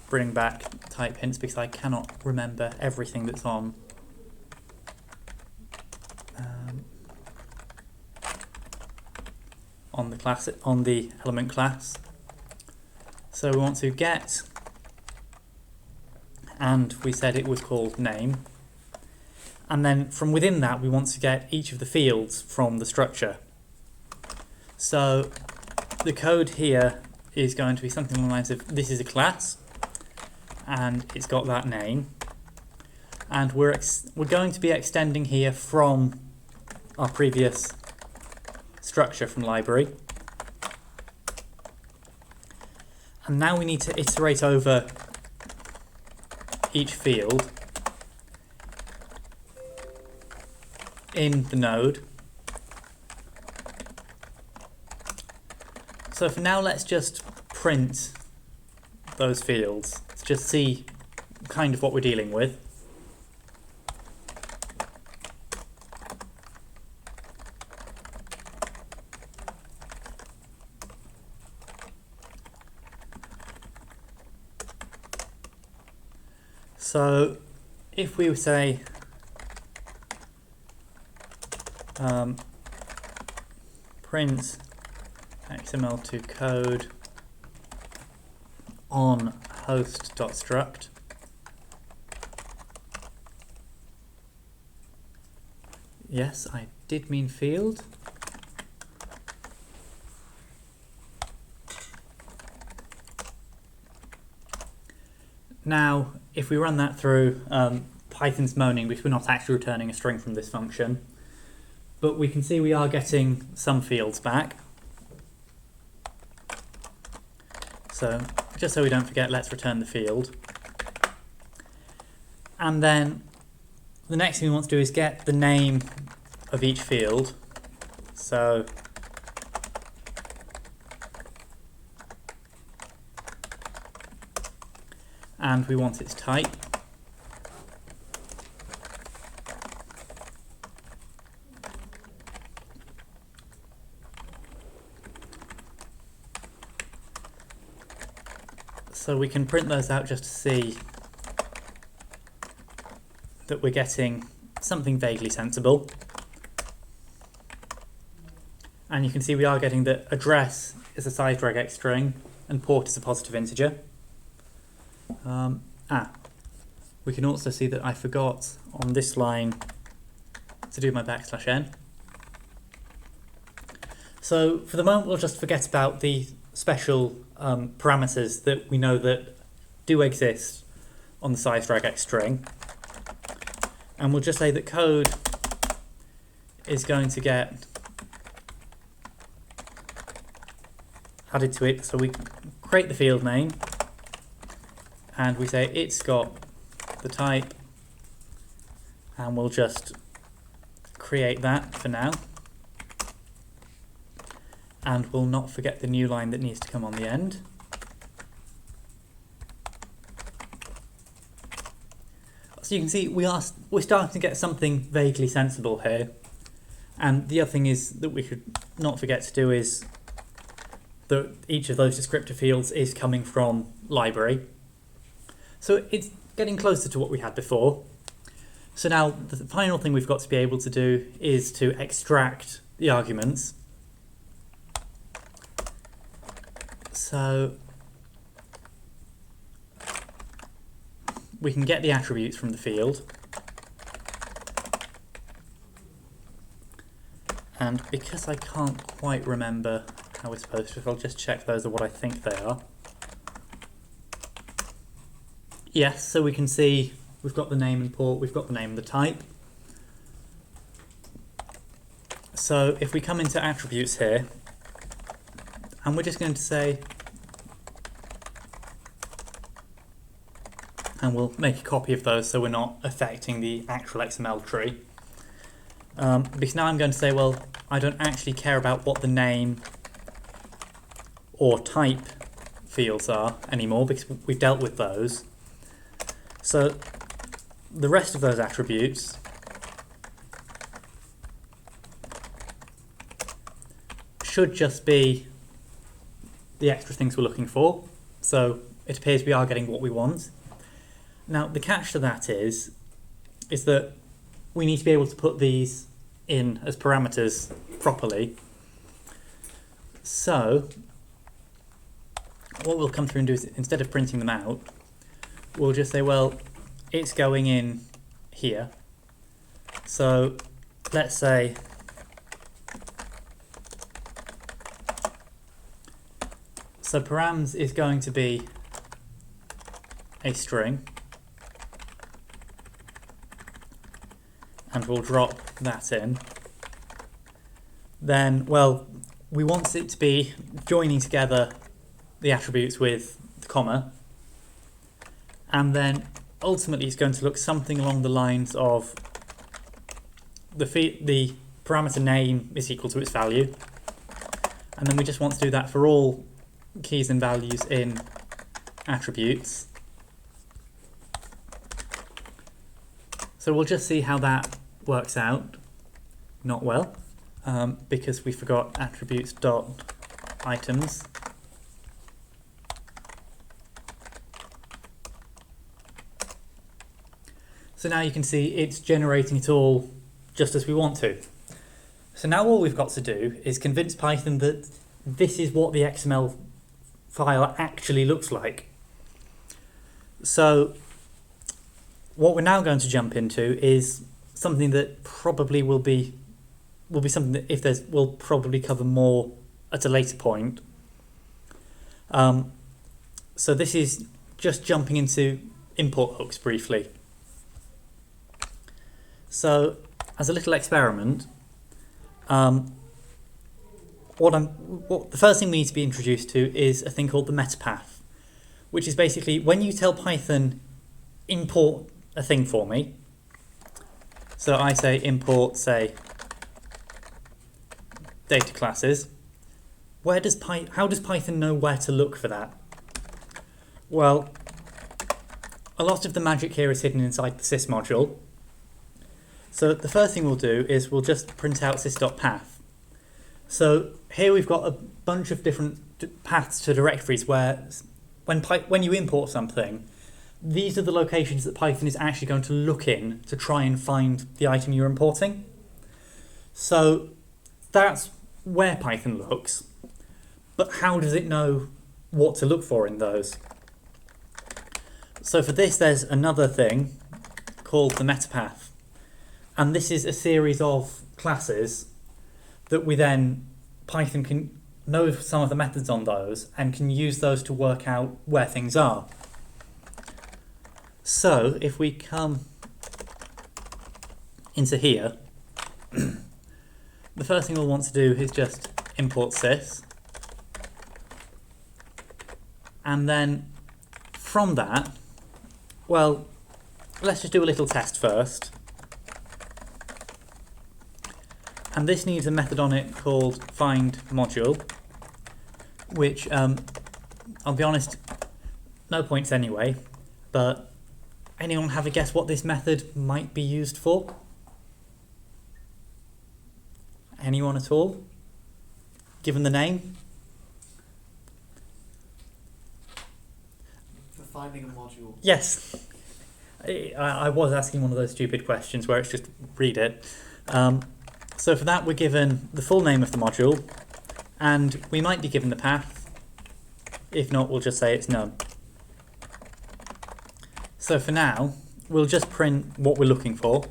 Speaker 1: bring back type hints, because I cannot remember everything that's on the class, on the element class. So we want to get, and we said it was called name. And then from within that, we want to get each of the fields from the structure. So the code here is going to be something along the lines of, this is a class, and it's got that name. And we're going to be extending here from our previous structure from library. And now we need to iterate over each field in the node. So for now, let's just print those fields to just see kind of what we're dealing with. So if we say print XML2 code on host.struct, yes, I did mean field. Now, if we run that through, Python's moaning because we're not actually returning a string from this function, but we can see we are getting some fields back. So just so we don't forget, let's return the field. And then the next thing we want to do is get the name of each field. So and we want its type. So we can print those out just to see that we're getting something vaguely sensible. And you can see we are getting that address is a size regex string and port is a positive integer. We can also see that I forgot on this line to do my \n. So for the moment we'll just forget about the special parameters that we know that do exist on the size regex string. And we'll just say that code is going to get added to it. So we create the field name and we say it's got the type, and we'll just create that for now. And we'll not forget the new line that needs to come on the end. So you can see we're starting to get something vaguely sensible here. And the other thing is that we should not forget to do is that each of those descriptor fields is coming from library. So it's getting closer to what we had before. So now the final thing we've got to be able to do is to extract the arguments. So we can get the attributes from the field. And because I can't quite remember how we're supposed to, I'll just check those are what I think they are. Yes, so we can see we've got the name and port, we've got the name and the type. So if we come into attributes here, and we're just going to say, and we'll make a copy of those so we're not affecting the actual XML tree. Because now I'm going to say, well, I don't actually care about what the name or type fields are anymore because we've dealt with those. So the rest of those attributes should just be the extra things we're looking for. So it appears we are getting what we want. Now the catch to that is that we need to be able to put these in as parameters properly. So what we'll come through and do is, instead of printing them out, we'll just say, well, it's going in here. So let's say so params is going to be a string, and we'll drop that in. Then, well, we want it to be joining together the attributes with the comma, and then ultimately it's going to look something along the lines of the parameter name is equal to its value, and then we just want to do that for all keys and values in attributes. So we'll just see how that works out. Not well, because we forgot attributes dot items. So now you can see it's generating it all just as we want to. So now all we've got to do is convince Python that this is what the XML file actually looks like. So what we're now going to jump into is something that probably will be something that we'll probably cover more at a later point. So this is just jumping into import hooks briefly. So as a little experiment, the first thing we need to be introduced to is a thing called the meta path. which is basically when you tell Python import a thing for me. So I say import, say, data classes. How does Python know where to look for that? Well, a lot of the magic here is hidden inside the sys module. So the first thing we'll do is we'll just print out sys.path. So here we've got a bunch of different paths to directories where when you import something, these are the locations that Python is actually going to look in to try and find the item you're importing. So that's where Python looks, but how does it know what to look for in those? So for this, there's another thing called the metapath. And this is a series of classes that Python can know some of the methods on those and can use those to work out where things are. So if we come into here, the first thing we'll want to do is just import sys. And then from that, well, let's just do a little test first. And this needs a method on it called findModule, which, I'll be honest, no points anyway, but anyone have a guess what this method might be used for? Anyone at all? Given the name?
Speaker 3: For finding a module.
Speaker 1: Yes. I was asking one of those stupid questions where it's just read it. So for that we're given the full name of the module, and we might be given the path. If not, we'll just say it's none. So for now, we'll just print what we're looking for.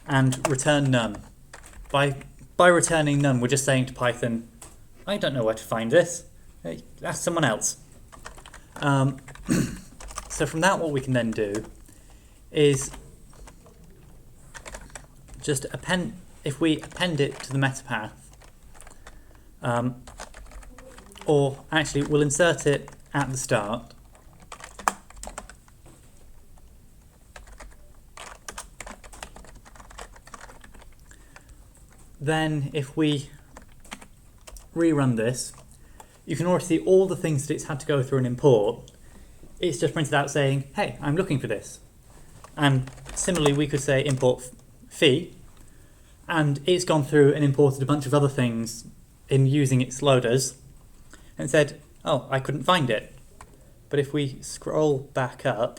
Speaker 1: And return none. By returning none, we're just saying to Python, I don't know where to find this. Hey, ask someone else. So from that, what we can then do is just append, if we append it to the metapath, or actually we'll insert it at the start. Then if we rerun this, you can already see all the things that it's had to go through and import. It's just printed out saying, hey, I'm looking for this. And similarly, we could say import fee, and it's gone through and imported a bunch of other things in using its loaders and said, oh, I couldn't find it. But if we scroll back up,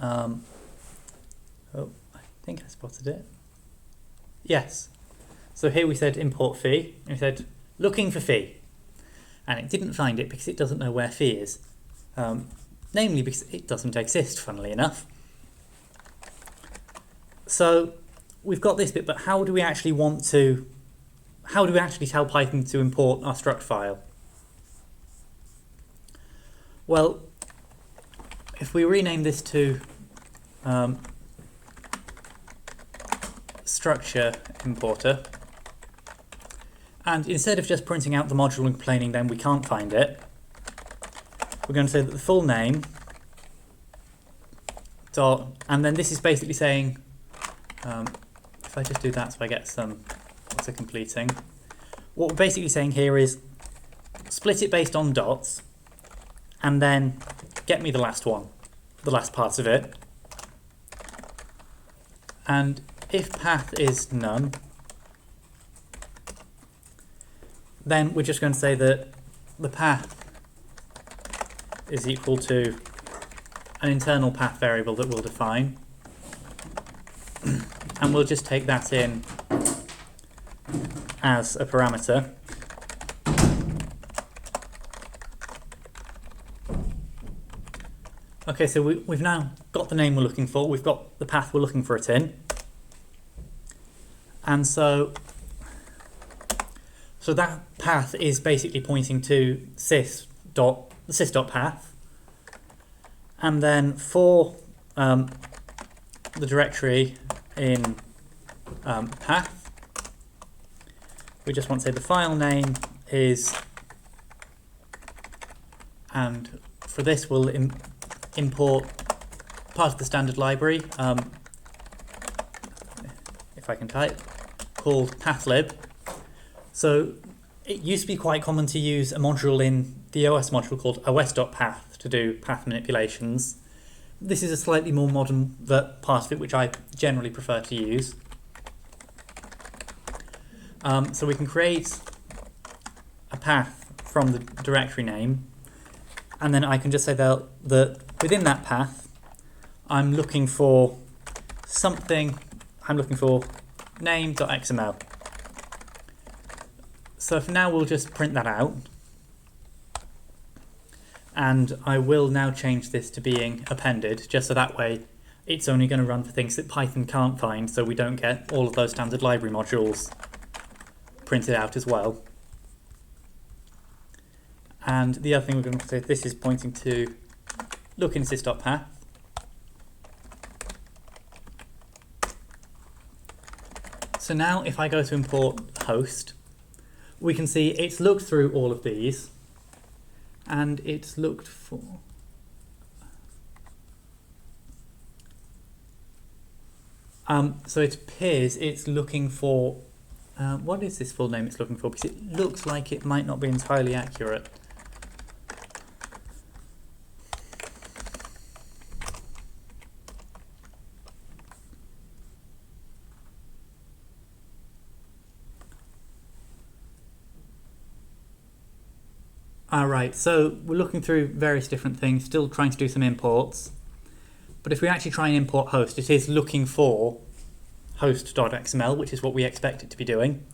Speaker 1: oh, I think I spotted it. Yes. So here we said import fee, and we said looking for fee, and it didn't find it because it doesn't know where fee is, namely because it doesn't exist, funnily enough. So we've got this bit, but how do we actually tell Python to import our struct file? Well, if we rename this to structure importer, and instead of just printing out the module and complaining then we can't find it, we're going to say that the full name dot, and then this is basically saying, if I just do that so I get some auto completing, what we're basically saying here is split it based on dots and then get me the last one, the last part of it. And if path is none, then we're just going to say that the path is equal to an internal path variable that we'll define, and we'll just take that in as a parameter. Okay, so we've now got the name we're looking for, we've got the path we're looking for it in, and so that path is basically pointing to sys.path, and then for the directory in path, we just want to say the file name is, and for this we'll import part of the standard library, if I can type, called pathlib. So it used to be quite common to use a module in the OS module called os.path to do path manipulations. This is a slightly more modern part of it, which I generally prefer to use. So we can create a path from the directory name, and then I can just say that within that path I'm looking for something, I'm looking for name.xml. So for now we'll just print that out, and I will now change this to being appended, just so that way it's only going to run for things that Python can't find, so we don't get all of those standard library modules printed out as well. And the other thing we're going to say, this is pointing to look in sys.path. So now if I go to import host, we can see it's looked through all of these, and it's looked for so it appears it's looking for what is this full name it's looking for, because it looks like it might not be entirely accurate. Alright, so we're looking through various different things, still trying to do some imports. But if we actually try and import host, it is looking for host.xml, which is what we expect it to be doing.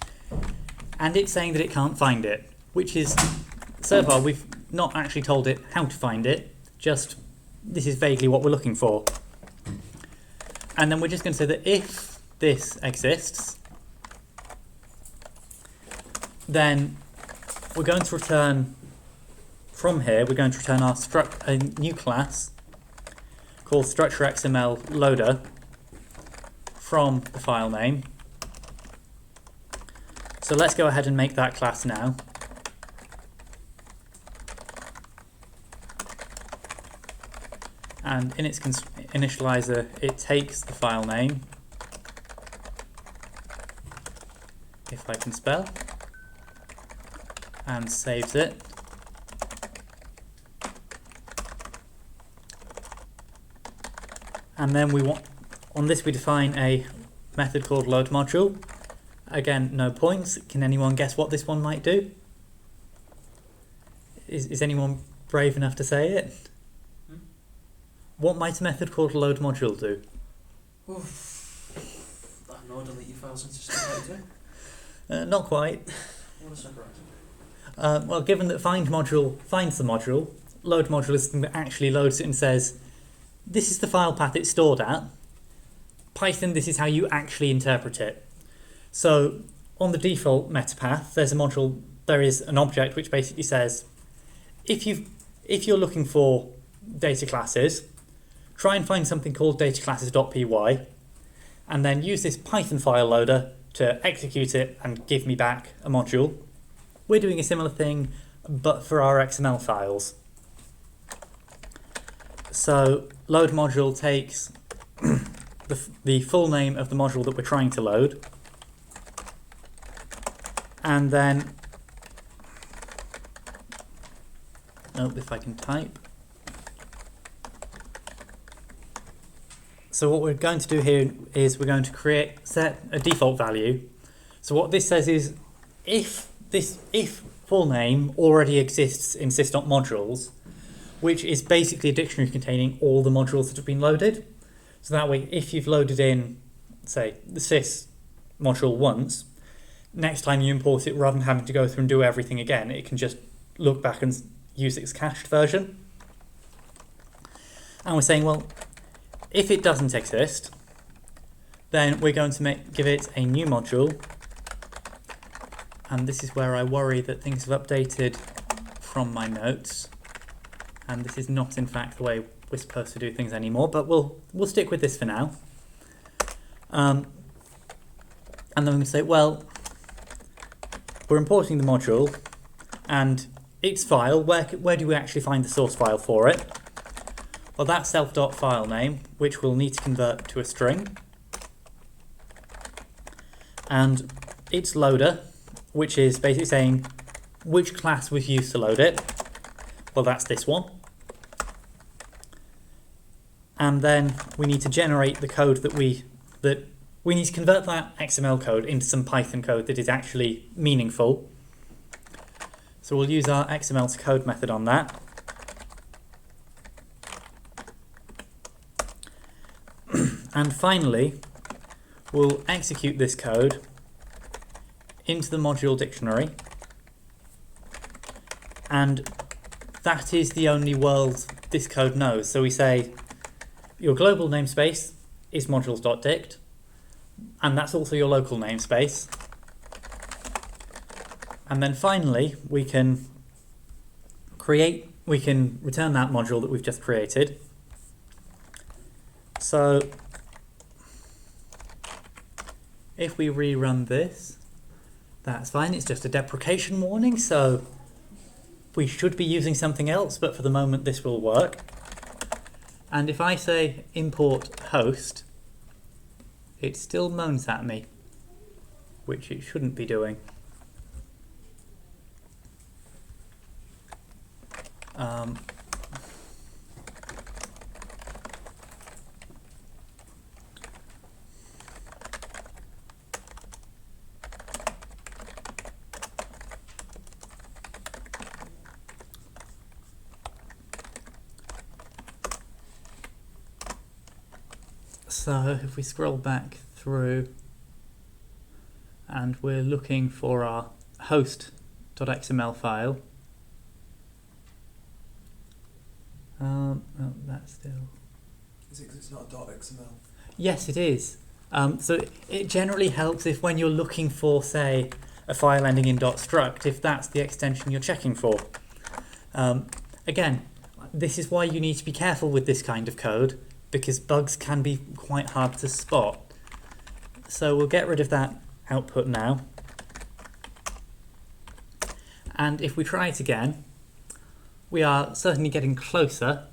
Speaker 1: And it's saying that it can't find it, which is, so far we've not actually told it how to find it, just this is vaguely what we're looking for. And then we're just going to say that if this exists, then we're going to return, from here, we're going to return our a new class called structure.xml loader from the file name. So let's go ahead and make that class now. And in its initializer, it takes the file name, if I can spell, and saves it. And then we want, on this we define a method called load module. Again, no points. Can anyone guess what this one might do? Is anyone brave enough to say it? What might a method called load module do?
Speaker 2: Oof. I know, delete your files into Descriptors.
Speaker 1: Not quite.
Speaker 2: What a surprise.
Speaker 1: Well, given that find module finds the module, load module is something that actually loads it and says, this is the file path it's stored at. Python, this is how you actually interpret it. So on the default metapath, there's a module, there is an object which basically says, if you're looking for data classes, try and find something called dataclasses.py, and then use this Python file loader to execute it and give me back a module. We're doing a similar thing, but for our XML files. So load module takes the full name of the module that we're trying to load, and then, if I can type. So what we're going to do here is we're going to set a default value. So what this says is, if full name already exists in sys.modules, which is basically a dictionary containing all the modules that have been loaded. So that way, if you've loaded in, say, the sys module once, next time you import it, rather than having to go through and do everything again, it can just look back and use its cached version. And we're saying, well, if it doesn't exist, then we're going to give it a new module. And this is where I worry that things have updated from my notes. And this is not, in fact, the way we're supposed to do things anymore, but we'll stick with this for now. And then we can say, well, we're importing the module, and its file, where do we actually find the source file for it? Well, that's self.file name, which we'll need to convert to a string. And its loader, which is basically saying which class was used to load it. Well, that's this one. And then we need to generate the code that we need to convert that XML code into some Python code that is actually meaningful. So we'll use our XML to code method on that. And finally, we'll execute this code into the module dictionary. And that is the only world this code knows. So we say your global namespace is modules.dict, and that's also your local namespace. And then finally, we can return that module that we've just created. So if we rerun this, that's fine. It's just a deprecation warning, so we should be using something else, but for the moment this will work. And if I say import host, it still moans at me, which it shouldn't be doing. So if we scroll back through and we're looking for our host.xml file, oh, that's still...
Speaker 3: Is it because it's not .xml?
Speaker 1: Yes, it is. So it generally helps if when you're looking for, say, a file ending in .struct, if that's the extension you're checking for. Again, this is why you need to be careful with this kind of code, because bugs can be quite hard to spot. So we'll get rid of that output now. And if we try it again, we are certainly getting closer.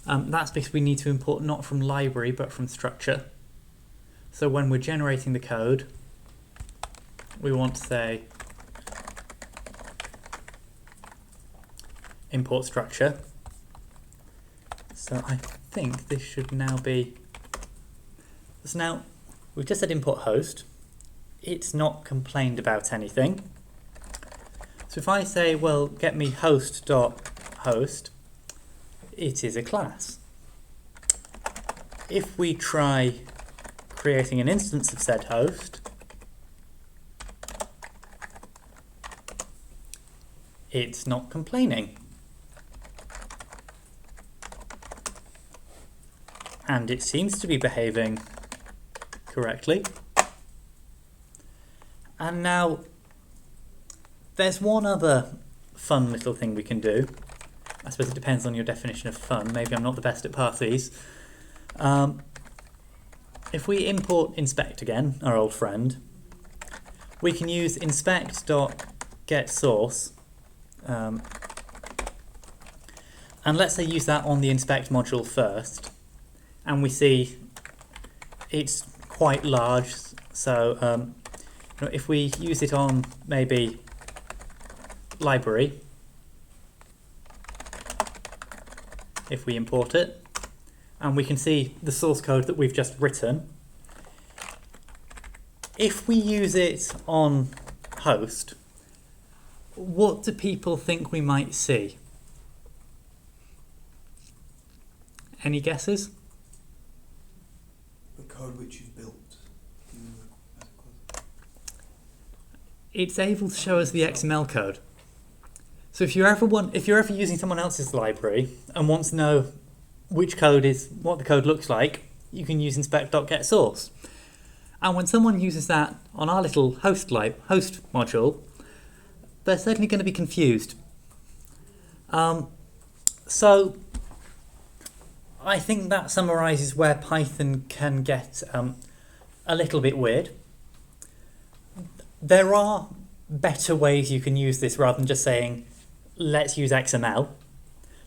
Speaker 1: That's because we need to import not from library but from structure. So when we're generating the code, we want to say import structure. So I think this should now be... So now we've just said import host. It's not complained about anything. So if I say, well, get me host.host, it is a class. If we try creating an instance of said host, it's not complaining. And it seems to be behaving correctly. And now there's one other fun little thing we can do. I suppose it depends on your definition of fun. Maybe I'm not the best at parses. If we import inspect again, our old friend, we can use inspect.getSource. And let's say use that on the inspect module first. And we see it's quite large. So if we use it on maybe library, if we import it, and we can see the source code that we've just written. If we use it on host, what do people think we might see? Any guesses?
Speaker 3: The code which you've built.
Speaker 1: It's able to show us the XML code. So if you're ever using someone else's library and want to know what the code looks like, you can use inspect.getSource. And when someone uses that on our little host module, they're certainly going to be confused. So I think that summarizes where Python can get a little bit weird. There are better ways you can use this rather than just saying, let's use XML.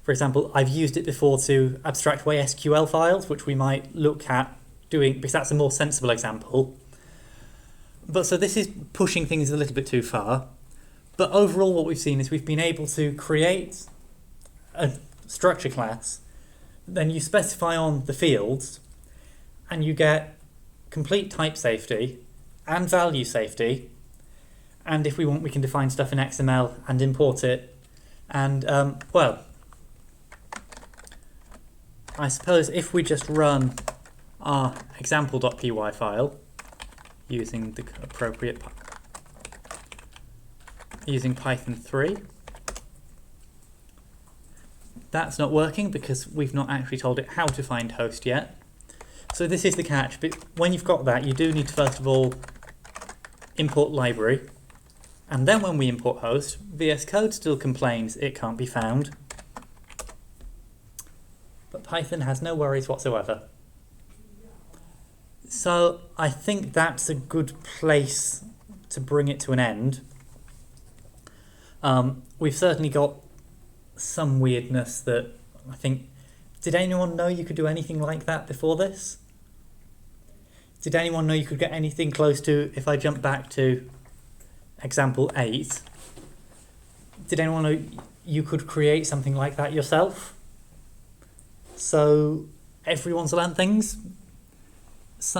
Speaker 1: For example, I've used it before to abstract away SQL files, which we might look at doing, because that's a more sensible example. But so this is pushing things a little bit too far. But overall what we've seen is we've been able to create a structure class, then you specify on the fields, and you get complete type safety and value safety. And if we want, we can define stuff in XML and import it. And, well, I suppose if we just run our example.py file using the appropriate, using Python 3, that's not working because we've not actually told it how to find host yet. So this is the catch, but when you've got that, you do need to first of all import library, and then when we import host, VS Code still complains it can't be found. But Python has no worries whatsoever. So I think that's a good place to bring it to an end. We've certainly got some weirdness that I think, did anyone know you could do anything like that before this? Did anyone know you could get anything close to, if I jump back to example 8, did anyone know you could create something like that yourself? So everyone's learned things.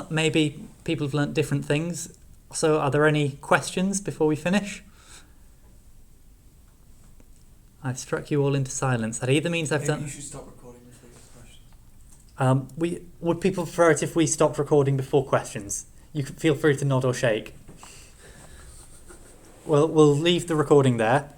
Speaker 1: Maybe people have learnt different things. So are there any questions before we finish? I've struck you all into silence. That either means I've done...
Speaker 3: You should stop recording before you ask questions.
Speaker 1: Would people prefer it if we stopped recording before questions? You can feel free to nod or shake. Well, we'll leave the recording there.